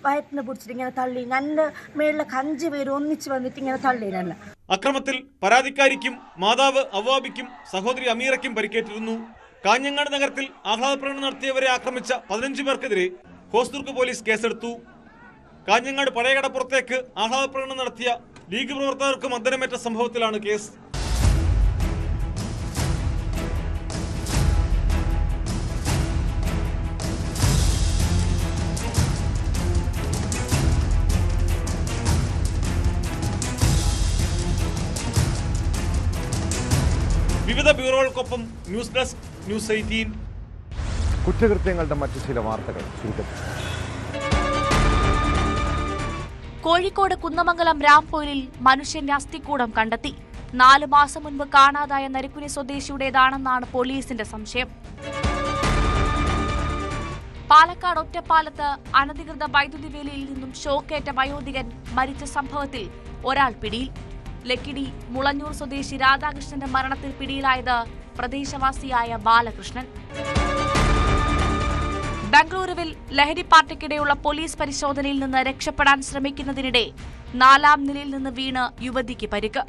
വയറ്റിനെ പിടിച്ചിട്ട് ഇങ്ങനെ തള്ളി. എൻ്റെ മേളിലേക്ക് 5 പേര് ഒന്നിച്ച് വന്നിട്ട് ഇങ്ങനെ തള്ളിയില്ല. അക്രമത്തിൽ പരാതിക്കാരിക്കും മാതാവ് അവ്വാബിക്കും സഹോദരി അമീറയ്ക്കും പരിക്കേറ്റിരുന്നു. കാഞ്ഞങ്ങാട് നഗരത്തിൽ ആഹ്ലാദ പ്രകടനം നടത്തിയവരെ ആക്രമിച്ച 15 പേർക്കെതിരെ ഹോസ്ദുർഗ് പോലീസ് കേസെടുത്തു. കാഞ്ഞങ്ങാട് പഴയ കടപ്പുറത്തേക്ക് ആഹ്ലാദ പ്രകടനം നടത്തിയ ലീഗ് പ്രവർത്തകർക്ക് മർദ്ദനമേറ്റ സംഭവത്തിലാണ് കേസ്. വിവിധ ബ്യൂറോകൾക്കൊപ്പം ന്യൂസ് ഡെസ്ക്, ന്യൂസ് 18. കുറ്റകൃത്യങ്ങളുടെ മറ്റു ചില വാർത്തകൾ ചുരുക്കത്തിൽ. കോഴിക്കോട് കുന്നമംഗലം രാംപൊയിലിൽ മനുഷ്യന്റെ അസ്ഥികൂടം കണ്ടെത്തി. 4 മാസം മുൻപ് കാണാതായ നരിക്കുനി സ്വദേശിയുടേതാണെന്നാണ് പോലീസിന്റെ സംശയം. പാലക്കാട് ഒറ്റപ്പാലത്ത് അനധികൃത വൈദ്യുതി വേലിയിൽ നിന്നും ഷോക്കേറ്റ വയോധികൻ മരിച്ച സംഭവത്തിൽ ഒരാൾ പിടിയിൽ. ലക്കിടി മുളഞ്ഞൂർ സ്വദേശി രാധാകൃഷ്ണന്റെ മരണത്തിൽ പിടിയിലായത് പ്രദേശവാസിയായ ബാലകൃഷ്ണൻ. ബംഗളൂരുവിൽ ലഹരി പാർട്ടിക്കിടെയുള്ള പോലീസ് പരിശോധനയിൽ നിന്ന് രക്ഷപ്പെടാൻ ശ്രമിക്കുന്നതിനിടെ 4ാം നിലയിൽ നിന്ന് വീണ് യുവതിക്ക് പരിക്ക്.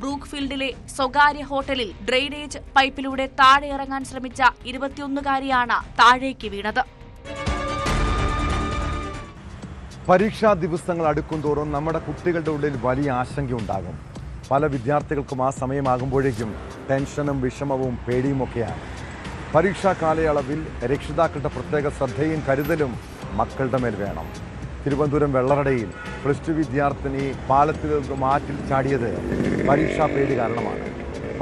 ബ്രൂക്ക്ഫീൽഡിലെ സ്വകാര്യ ഹോട്ടലിൽ ഡ്രെയിനേജ് പൈപ്പിലൂടെ താഴെ ഇറങ്ങാൻ ശ്രമിച്ച 21-കാരിയാണ് താഴേക്ക് വീണത്. പരീക്ഷാ ദിവസങ്ങൾ അടുക്കുംതോറും നമ്മുടെ കുട്ടികളുടെ ഉള്ളിൽ വലിയ ആശങ്കയുണ്ടാകും. പല വിദ്യാർത്ഥികൾക്കും ആ സമയമാകുമ്പോഴേക്കും ടെൻഷനും വിഷമവും പേടിയുമൊക്കെയാണ്. പരീക്ഷാ കാലയളവിൽ രക്ഷിതാക്കളുടെ പ്രത്യേക ശ്രദ്ധയും കരുതലും മക്കളുടെ മേൽ വേണം. തിരുവനന്തപുരം വെള്ളറടയിൽ +2 വിദ്യാർത്ഥിനി പാലത്തിൽ നിന്നും ആറ്റിൽ ചാടിയത് പരീക്ഷാ പേടി കാരണമാണ്.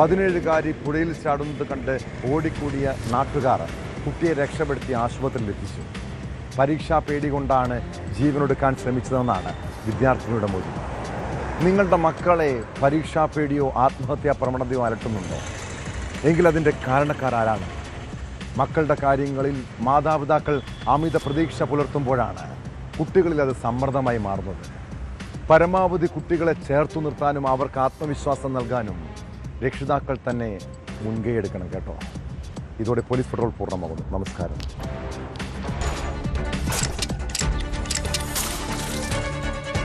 17-കാരി പുഴയിൽ ചാടുന്നത് കണ്ട് ഓടിക്കൂടിയ നാട്ടുകാർ കുട്ടിയെ രക്ഷപ്പെടുത്തി ആശുപത്രിയിലെത്തിച്ചു. പരീക്ഷാ പേടി കൊണ്ടാണ് ജീവനൊടുക്കാൻ ശ്രമിച്ചതെന്നാണ് വിദ്യാർത്ഥിനിയുടെ മൊഴി. നിങ്ങളുടെ മക്കളെ പരീക്ഷാ പേടിയോ ആത്മഹത്യാ പ്രവണതയോ അലട്ടുന്നുണ്ടോ? എങ്കിൽ അതിൻ്റെ കാരണക്കാരാരാണ്? മക്കളുടെ കാര്യങ്ങളിൽ മാതാപിതാക്കൾ അമിത പ്രതീക്ഷ പുലർത്തുമ്പോഴാണ് കുട്ടികളിൽ അത് സമ്മർദ്ദമായി മാറുന്നത്. പരമാവധി കുട്ടികളെ ചേർത്തു നിർത്താനും അവർക്ക് ആത്മവിശ്വാസം നൽകാനും രക്ഷിതാക്കൾ തന്നെ മുൻകൈ എടുക്കണം കേട്ടോ. ഇതോടെ പോലീസ് പെട്രോൾ പൂർണ്ണമാകുന്നു. നമസ്കാരം.